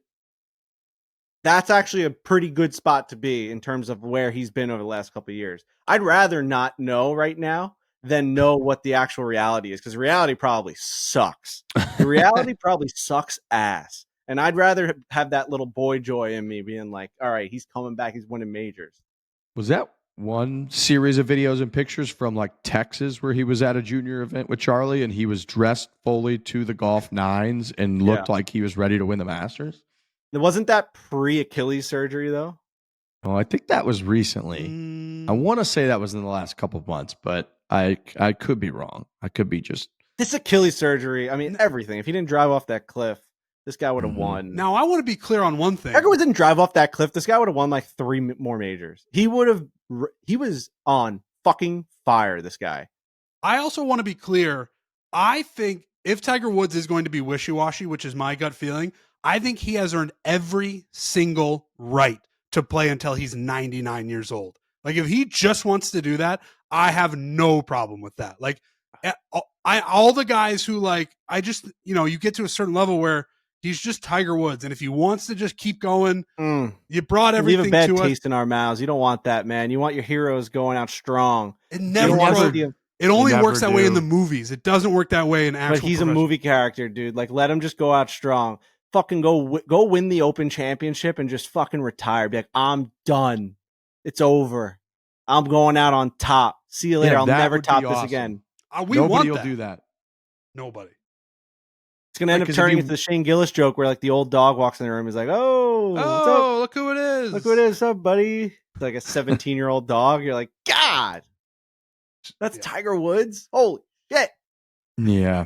that's actually a pretty good spot to be in terms of where he's been over the last couple of years. I'd rather not know right now than know what the actual reality is, because reality probably sucks. The reality probably sucks ass. And I'd rather have that little boy joy in me being like, all right, he's coming back. He's winning majors. Was that one series of videos and pictures from like Texas where he was at a junior event with Charlie and he was dressed fully to the golf nines and looked like he was ready to win the Masters? Wasn't that pre-Achilles surgery though? Oh, I think that was recently. I want to say that was in the last couple of months, but I could be wrong. I could be just... This Achilles surgery, I mean, everything. If he didn't drive off that cliff, this guy would have won. Now, I want to be clear on one thing. Tiger Woods didn't drive off that cliff. This guy would have won like 3 more majors. He was on fucking fire, this guy. I also want to be clear. I think if Tiger Woods is going to be wishy-washy, which is my gut feeling, I think he has earned every single right to play until he's 99 years old. Like, if he just wants to do that, I have no problem with that. Like, all the guys who like, I just, you get to a certain level where he's just Tiger Woods, and if he wants to just keep going, you brought everything to us. Leave a bad taste in our mouths. You don't want that, man. You want your heroes going out strong. It never works. It only works that way in the movies. It doesn't work that way in actual. But he's a movie character, dude. Like, let him just go out strong. Fucking go win the Open Championship and just fucking retire. Be like, I'm done. It's over. I'm going out on top. See you later. I'll never top this again. Nobody will do that. Nobody. It's gonna end up turning into the Shane Gillis joke where like the old dog walks in the room. He's like, "Oh, look who it is! Look who it is, what's up, buddy?" It's like a 17-year-old dog. You're like, God, that's Tiger Woods. Holy shit! Yeah,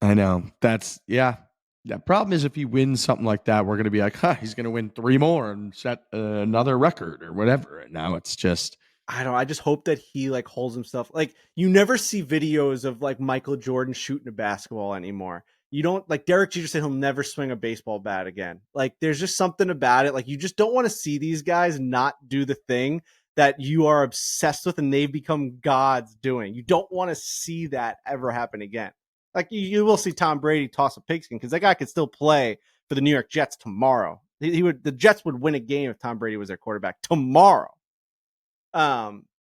I know. The problem is if he wins something like that, we're gonna be like, he's gonna win 3 more and set another record or whatever. And now it's just. I just hope that he like holds himself. Like, you never see videos of like Michael Jordan shooting a basketball anymore. You don't, like, Derek Jeter said he'll never swing a baseball bat again. Like, there's just something about it. Like, you just don't want to see these guys not do the thing that you are obsessed with and they've become gods doing. You don't want to see that ever happen again. Like, you will see Tom Brady toss a pigskin because that guy could still play for the New York Jets tomorrow. The Jets would win a game if Tom Brady was their quarterback tomorrow.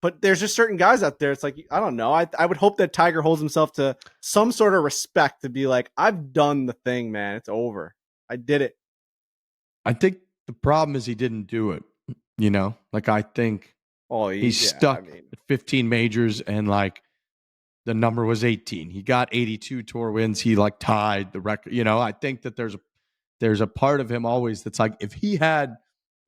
But there's just certain guys out there. It's like, I don't know. I would hope that Tiger holds himself to some sort of respect to be like, I've done the thing, man. It's over. I did it. I think the problem is he didn't do it. Like, I think he's stuck at 15 majors and like the number was 18. He got 82 tour wins. He like tied the record. I think that there's a part of him always that's like, if he had,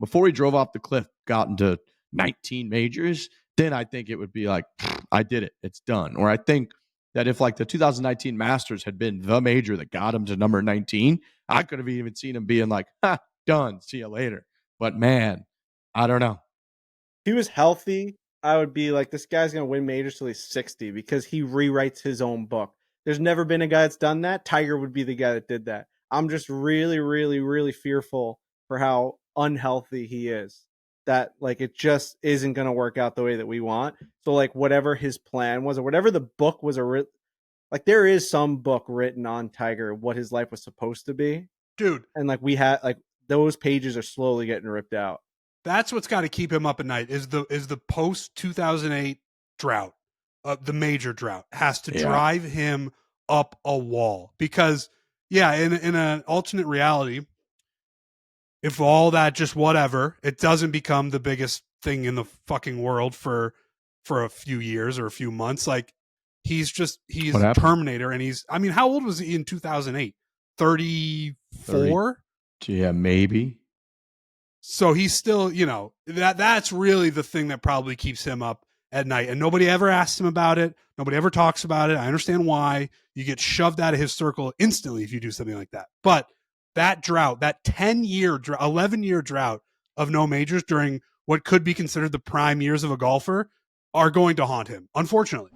before he drove off the cliff, gotten to 19 majors, then I think it would be like, I did it. It's done. Or I think that if like the 2019 Masters had been the major that got him to number 19, I could have even seen him being like, done. See you later. But man, I don't know. If he was healthy, I would be like, this guy's going to win majors till he's 60 because he rewrites his own book. There's never been a guy that's done that. Tiger would be the guy that did that. I'm just really, really, really fearful for how unhealthy he is. That like it just isn't going to work out the way that we want. So like whatever his plan was or whatever the book was, like there is some book written on Tiger what his life was supposed to be, dude. And like we had like those pages are slowly getting ripped out. That's what's got to keep him up at night. Is the post 2008 drought, the major drought has to drive him up a wall because in an alternate reality. If all that just whatever, it doesn't become the biggest thing in the fucking world for a few years or a few months. Like he's Terminator and how old was he in 2008? 34? Yeah, maybe. So he's still, that's really the thing that probably keeps him up at night. And nobody ever asks him about it. Nobody ever talks about it. I understand why. You get shoved out of his circle instantly if you do something like that. But that drought, that 11-year drought of no majors during what could be considered the prime years of a golfer are going to haunt him, unfortunately.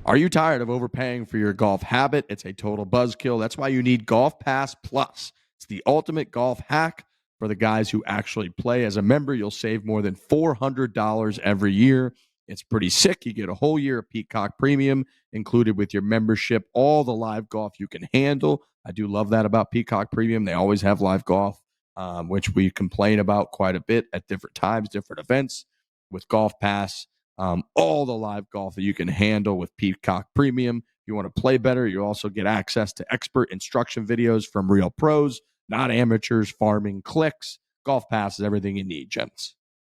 Are you tired of overpaying for your golf habit? It's a total buzzkill. That's why you need Golf Pass Plus. It's the ultimate golf hack for the guys who actually play. As a member, you'll save more than $400 every year. It's pretty sick. You get a whole year of Peacock Premium included with your membership, all the live golf you can handle. I do love that about Peacock Premium. They always have live golf, which we complain about quite a bit at different times, different events. With Golf Pass, all the live golf that you can handle with Peacock Premium. If you want to play better, you also get access to expert instruction videos from real pros, not amateurs farming clicks. Golf Pass is everything you need, gents.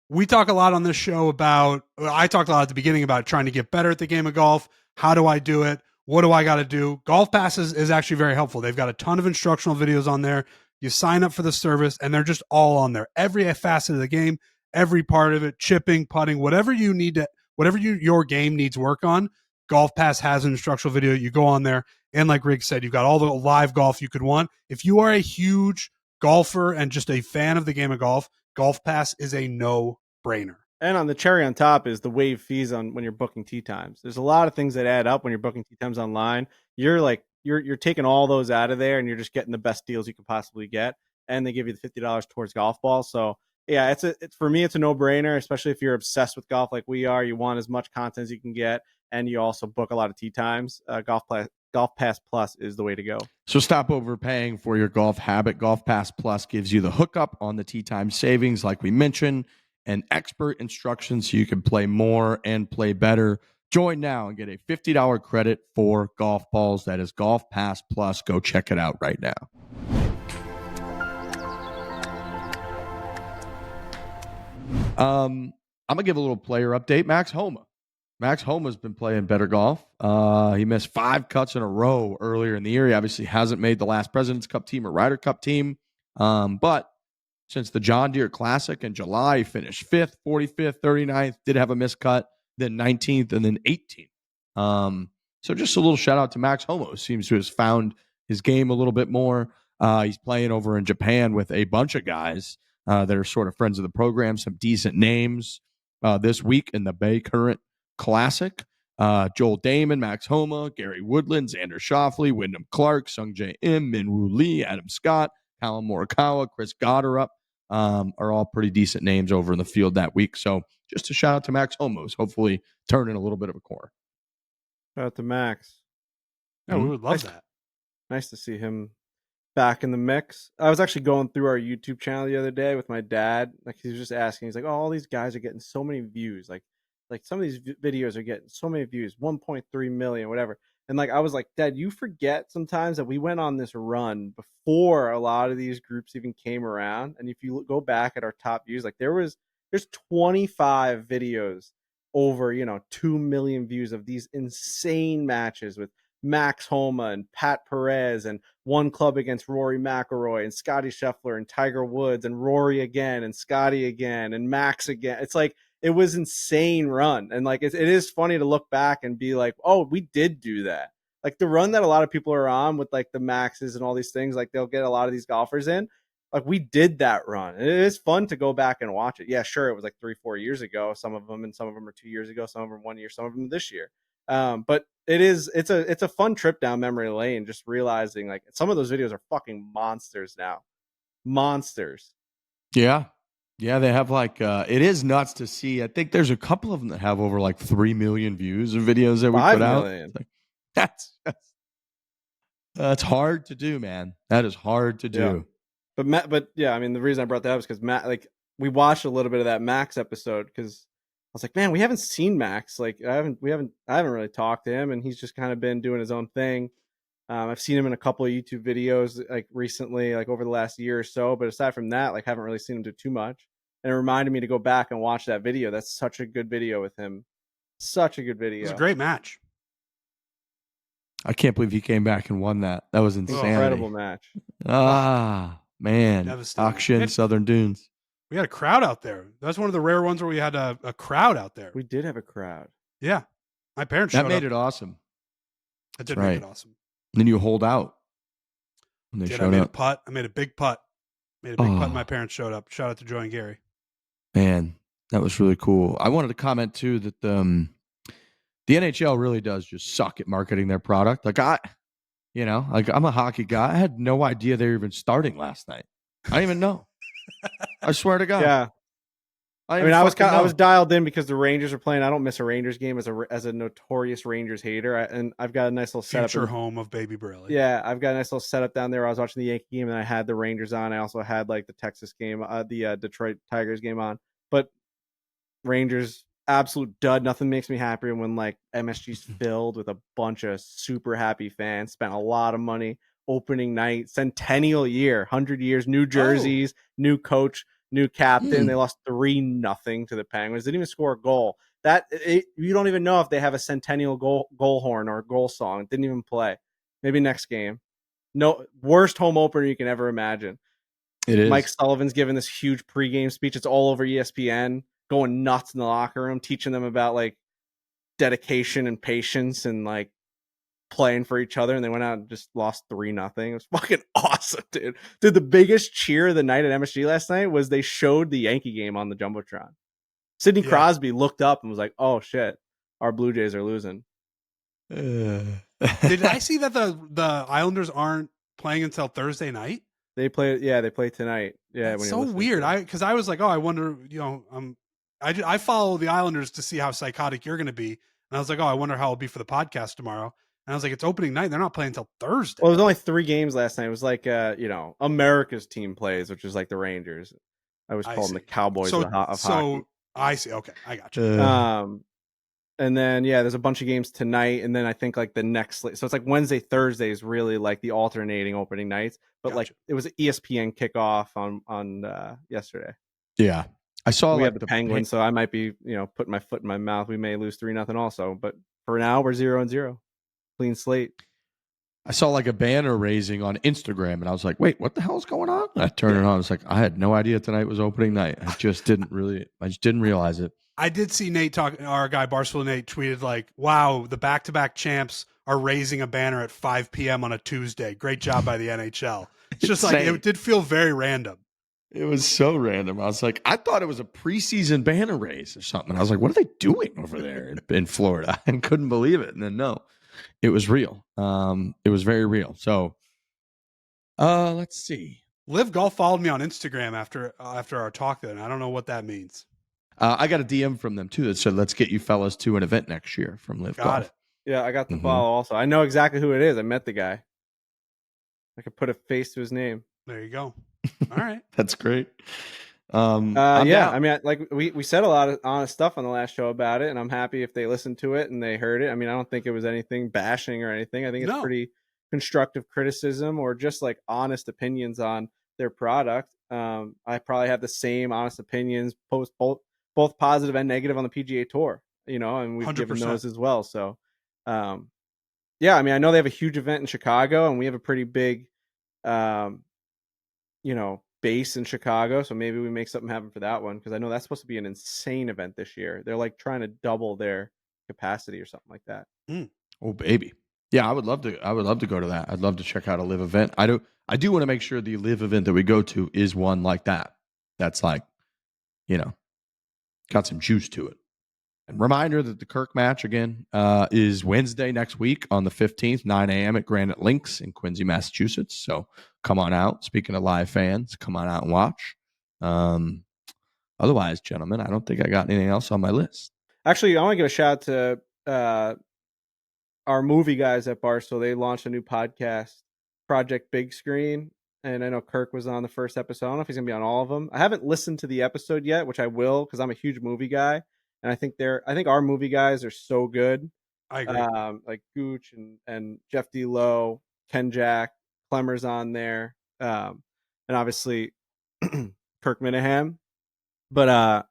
We talk a lot on this show about, I talked a lot at the beginning about trying to get better at the game of golf. How do I do it? What do I got to do? Golf Pass is actually very helpful. They've got a ton of instructional videos on there. You sign up for the service and they're just all on there. Every facet of the game, every part of it, chipping, putting, whatever you need to, whatever your game needs work on, Golf Pass has an instructional video. You go on there. And like Riggs said, you've got all the live golf you could want. If you are a huge golfer and just a fan of the game of golf, Golf Pass is a no-brainer. And on the cherry on top is the waive fees on when you're booking tee times. There's a lot of things that add up when you're booking tee times online. You're taking all those out of there, and you're just getting the best deals you could possibly get. And they give you the $50 towards golf balls. So yeah, it's for me, it's a no-brainer, especially if you're obsessed with golf like we are. You want as much content as you can get, and you also book a lot of tee times. Golf Pass Plus is the way to go. So stop overpaying for your golf habit. Golf Pass Plus gives you the hookup on the tee time savings, like we mentioned, and expert instructions so you can play more and play better. Join now and get a $50 credit for golf balls. That is Golf Pass Plus. Go check it out right now. I'm going to give a little player update. Max Homa. Max Homa's been playing better golf. He missed 5 cuts in a row earlier in the year. He obviously hasn't made the last President's Cup team or Ryder Cup team. But since the John Deere Classic in July, he finished 5th, 45th, 39th, did have a miscut, then 19th, and then 18th. So just a little shout out to Max Homa, who seems to have found his game a little bit more. He's playing over in Japan with a bunch of guys that are sort of friends of the program, some decent names this week in the Bay Current Classic. Joel Damon, Max Homa, Gary Woodland, Xander Schauffele, Wyndham Clark, Sung Jae Im, Minwoo Lee, Adam Scott, Callum Morikawa, Chris Gotterup are all pretty decent names over in the field that week. So just a shout out to Max Homa, who's hopefully turning a little bit of a corner. Shout out to Max. Yeah, we would love that. Nice to see him back in the mix. I was actually going through our YouTube channel the other day with my dad. Like, he was just asking, he's like, oh, all these guys are getting so many views. Like some of these videos are getting so many views, 1.3 million, whatever. And like, I was like, Dad, you forget sometimes that we went on this run before a lot of these groups even came around. And if you go back at our top views, like there's 25 videos over, 2 million views of these insane matches with Max Homa and Pat Perez and One Club against Rory McIlroy and Scotty Scheffler and Tiger Woods and Rory again and Scotty again and Max again. It's like, it was insane run. And like, it is funny to look back and be like, oh, we did do that. Like the run that a lot of people are on with like the Maxes and all these things, like they'll get a lot of these golfers in. Like we did that run. And it is fun to go back and watch it. Yeah, sure. It was like 3-4 years ago. Some of them, and some of them are 2 years ago. Some of them 1 year, some of them this year. But it's a fun trip down memory lane, just realizing like some of those videos are fucking monsters now. Monsters. Yeah. Yeah, they have like, it is nuts to see. I think there's a couple of them that have over like 3 million views of videos that we put out. Like, that's hard to do, man. That is hard to do. Yeah. But yeah, I mean, the reason I brought that up is because Matt, like, we watched a little bit of that Max episode because I was like, man, we haven't seen Max. Like, I haven't really talked to him, and he's just kind of been doing his own thing. I've seen him in a couple of YouTube videos like recently, like over the last year or so. But aside from that, like haven't really seen him do too much. And it reminded me to go back and watch that video. That's such a good video with him. Such a good video. It was a great match. I can't believe he came back and won that. That was insane. Incredible match. Man. Auction, Southern Dunes. We had a crowd out there. That's one of the rare ones where we had a crowd out there. We did have a crowd. Yeah. My parents showed up. That made it awesome. That did make it awesome. And then you hold out when they showed up. I made a big putt. My parents showed up. Shout out to Joy and Gary. Man, that was really cool. I wanted to comment too that The NHL really does just suck at marketing their product. Like I'm a hockey guy. I had no idea they were even starting last night. I didn't even know. I swear to God. Yeah. I mean, I was know. dialed in because the Rangers are playing. I don't miss a Rangers game as a notorious Rangers hater, and I've got a nice little setup. Future home of Baby Briley. Yeah, I've got a nice little setup down there. I was watching the Yankee game, and I had the Rangers on. I also had like the Texas game, the Detroit Tigers game on. But Rangers, absolute dud. Nothing makes me happier when like MSG's filled with a bunch of super happy fans. Spent a lot of money. Opening night, centennial year, 100 years, new jerseys, new coach, new captain. They lost 3-0 to the Penguins. Didn't even score a goal. You don't even know if they have a centennial goal horn or a goal song. Didn't even play. Maybe next game. No, worst home opener you can ever imagine. It is. Mike Sullivan's giving this huge pregame speech. It's all over ESPN, going nuts in the locker room, teaching them about like dedication and patience and like playing for each other, and they went out and just lost 3-0. It was fucking awesome, dude. The biggest cheer of the night at MSG last night was they showed the Yankee game on the Jumbotron. Sidney Crosby looked up and was like, "Oh shit, our Blue Jays are losing." Did I see that the Islanders aren't playing until Thursday night? They play tonight. Yeah, it's so weird. Because I was like, oh, I wonder. I follow the Islanders to see how psychotic you're going to be, and I was like, oh, I wonder how it'll be for the podcast tomorrow. And I was like, it's opening night. They're not playing until Thursday. Well, it was only 3 games last night. It was like, America's team plays, which is like the Rangers. I was calling the Cowboys of hockey. I see. Okay, I got you. And then, there's a bunch of games tonight. And then I think like the next, so it's like Wednesday, Thursday is really like the alternating opening nights. But like it was an ESPN kickoff on yesterday. Yeah. I saw we have the Penguins, so I might be, putting my foot in my mouth. We may lose 3-0 also. But for now, we're 0-0. Clean slate. I saw like a banner raising on Instagram, and I was like, "Wait, what the hell is going on?" I turned it on. I was like, "I had no idea tonight was opening night. I just didn't realize it." I did see Nate talk. Our guy Barstool Nate tweeted like, "Wow, the back-to-back champs are raising a banner at 5 p.m. on a Tuesday. Great job by the NHL." It's just like it did feel very random. It was so random. I was like, I thought it was a preseason banner raise or something. I was like, what are they doing over there in Florida? And couldn't believe it. And then no. It was real. It was very real. So, let's see. Live Golf followed me on Instagram after our talk. Then I don't know what that means. I got a DM from them too that said, "Let's get you fellas to an event next year." From Live Golf. It. Yeah, I got the follow also. I know exactly who it is. I met the guy. I could put a face to his name. There you go. All right, that's great. I mean, like we said a lot of honest stuff on the last show about it, and I'm happy if they listened to it and they heard it. I mean, I don't think it was anything bashing or anything. I think it's pretty constructive criticism or just like honest opinions on their product. I probably have the same honest opinions, both positive and negative on the PGA Tour, and we've 100%. Given those as well. So, I mean, I know they have a huge event in Chicago, and we have a pretty big, base in Chicago, so maybe we make something happen for that one, because I know that's supposed to be an insane event this year. They're like trying to double their capacity or something like that. Oh baby, yeah, I would love to go to that. I'd love to check out a live event. I do want to make sure the live event that we go to is one like that. That's like, got some juice to it. And reminder that the Kirk match again is Wednesday next week on the 15th, 9 a.m. at Granite Links in Quincy, Massachusetts. So come on out. Speaking of live fans, come on out and watch. Otherwise, gentlemen, I don't think I got anything else on my list. Actually, I want to give a shout out to our movie guys at Barstool. They launched a new podcast, Project Big Screen. And I know Kirk was on the first episode. I don't know if he's going to be on all of them. I haven't listened to the episode yet, which I will, because I'm a huge movie guy. And I think our movie guys are so good. I agree. Like Gooch and Jeff D. Lowe, Ken Jack, Clemmer's on there. And obviously Kirk Minahan. But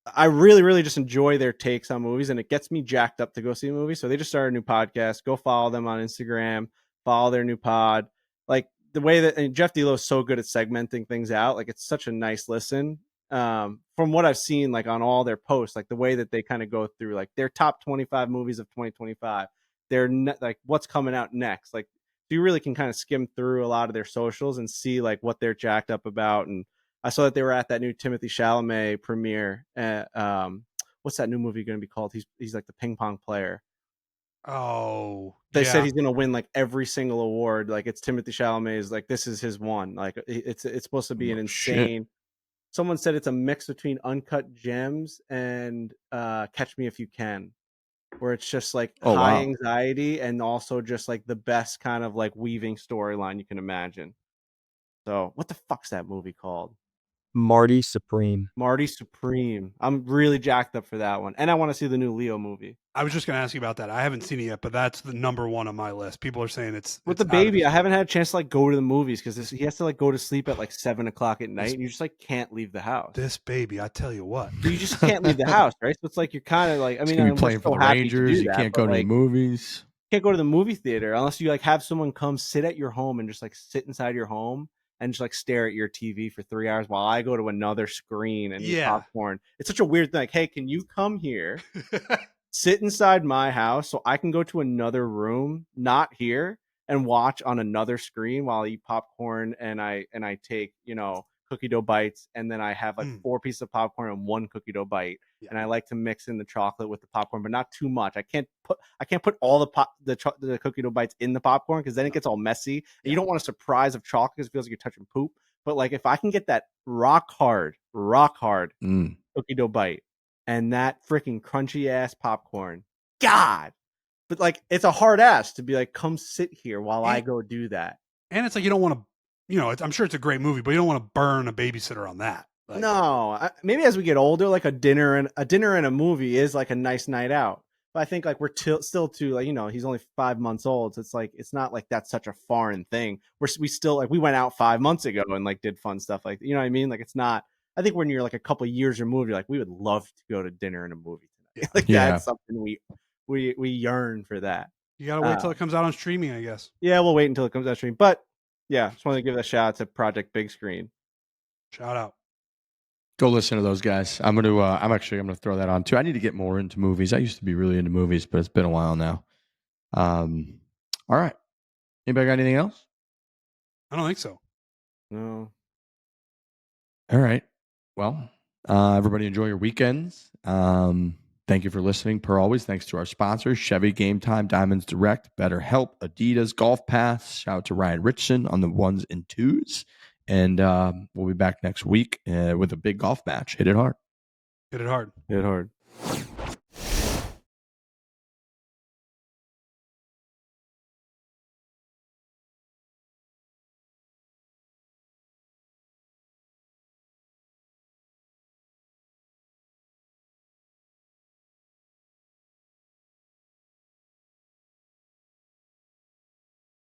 I really, really just enjoy their takes on movies, and it gets me jacked up to go see a movie. So they just started a new podcast. Go follow them on Instagram. Follow their new pod. Like the way that Jeff D. Lowe is so good at segmenting things out. Like it's such a nice listen. From what I've seen, like on all their posts, like the way that they kind of go through like their top 25 movies of 2025, they're like what's coming out next. Like you really can kind of skim through a lot of their socials and see like what they're jacked up about. And I saw that they were at that new Timothée Chalamet premiere. What's that new movie going to be called? He's like the ping pong player. Oh, They yeah. said he's gonna win like every single award. Like it's Timothy Chalamet's. Like this is his one. Like it's supposed to be an insane. Someone said it's a mix between Uncut Gems and Catch Me If You Can, where it's just like high anxiety and also just like the best kind of like weaving storyline you can imagine. So what the fuck's that movie called? Marty Supreme. Marty Supreme. I'm really jacked up for that one. And I want to see the new Leo movie. I was just going to ask you about that. I haven't seen it yet, but that's the number one on my list. People are saying it's with the baby. I haven't had a chance to like go to the movies because he has to like go to sleep at like 7 o'clock at night, and you just like can't leave the house. This baby, I tell you what, you just can't leave the house, right? So it's like you're kind of like, I mean, you're playing for the Rangers. You can't go to the movies. You can't go to the movie theater unless you like have someone come sit at your home and just like sit inside your home and just like stare at your TV for 3 hours while I go to another screen and eat popcorn. It's such a weird thing. Like, hey, can you come here? Sit inside my house so I can go to another room, not here, and watch on another screen while I eat popcorn and I take, cookie dough bites, and then I have like 4 pieces of popcorn and 1 cookie dough bite. And I like to mix in the chocolate with the popcorn, but not too much. I can't put all the cookie dough bites in the popcorn because then it gets all messy. And you don't want a surprise of chocolate because it feels like you're touching poop. But like if I can get that rock hard cookie dough bite and that freaking crunchy ass popcorn, God. But like it's a hard ass to be like, come sit here while I go do that. And it's like you don't want to, I'm sure it's a great movie, but you don't want to burn a babysitter on that. Like, no, maybe as we get older, like a dinner and a movie is like a nice night out. But I think like we're still too like, he's only 5 months old, so it's like it's not like that's such a foreign thing. We still like we went out 5 months ago and like did fun stuff like, you know what I mean? Like it's not. I think when you're like a couple of years removed, you're like, we would love to go to dinner and a movie tonight. Like that's something we yearn for that. You gotta wait till it comes out on streaming, I guess. Yeah, we'll wait until it comes out on streaming. But yeah, just wanted to give a shout out to Project Big Screen. Shout out. Go listen to those guys. I'm gonna throw that on too. I need to get more into movies. I used to be really into movies, but it's been a while now. All right. Anybody got anything else? I don't think so. No. All right. Well, everybody enjoy your weekends. Thank you for listening. Per always, thanks to our sponsors, Chevy Game Time, Diamonds Direct, BetterHelp, Adidas, Golf Pass. Shout out to Ryan Richardson on the 1s and 2s. And we'll be back next week with a big golf match. Hit it hard. Hit it hard. Hit it hard.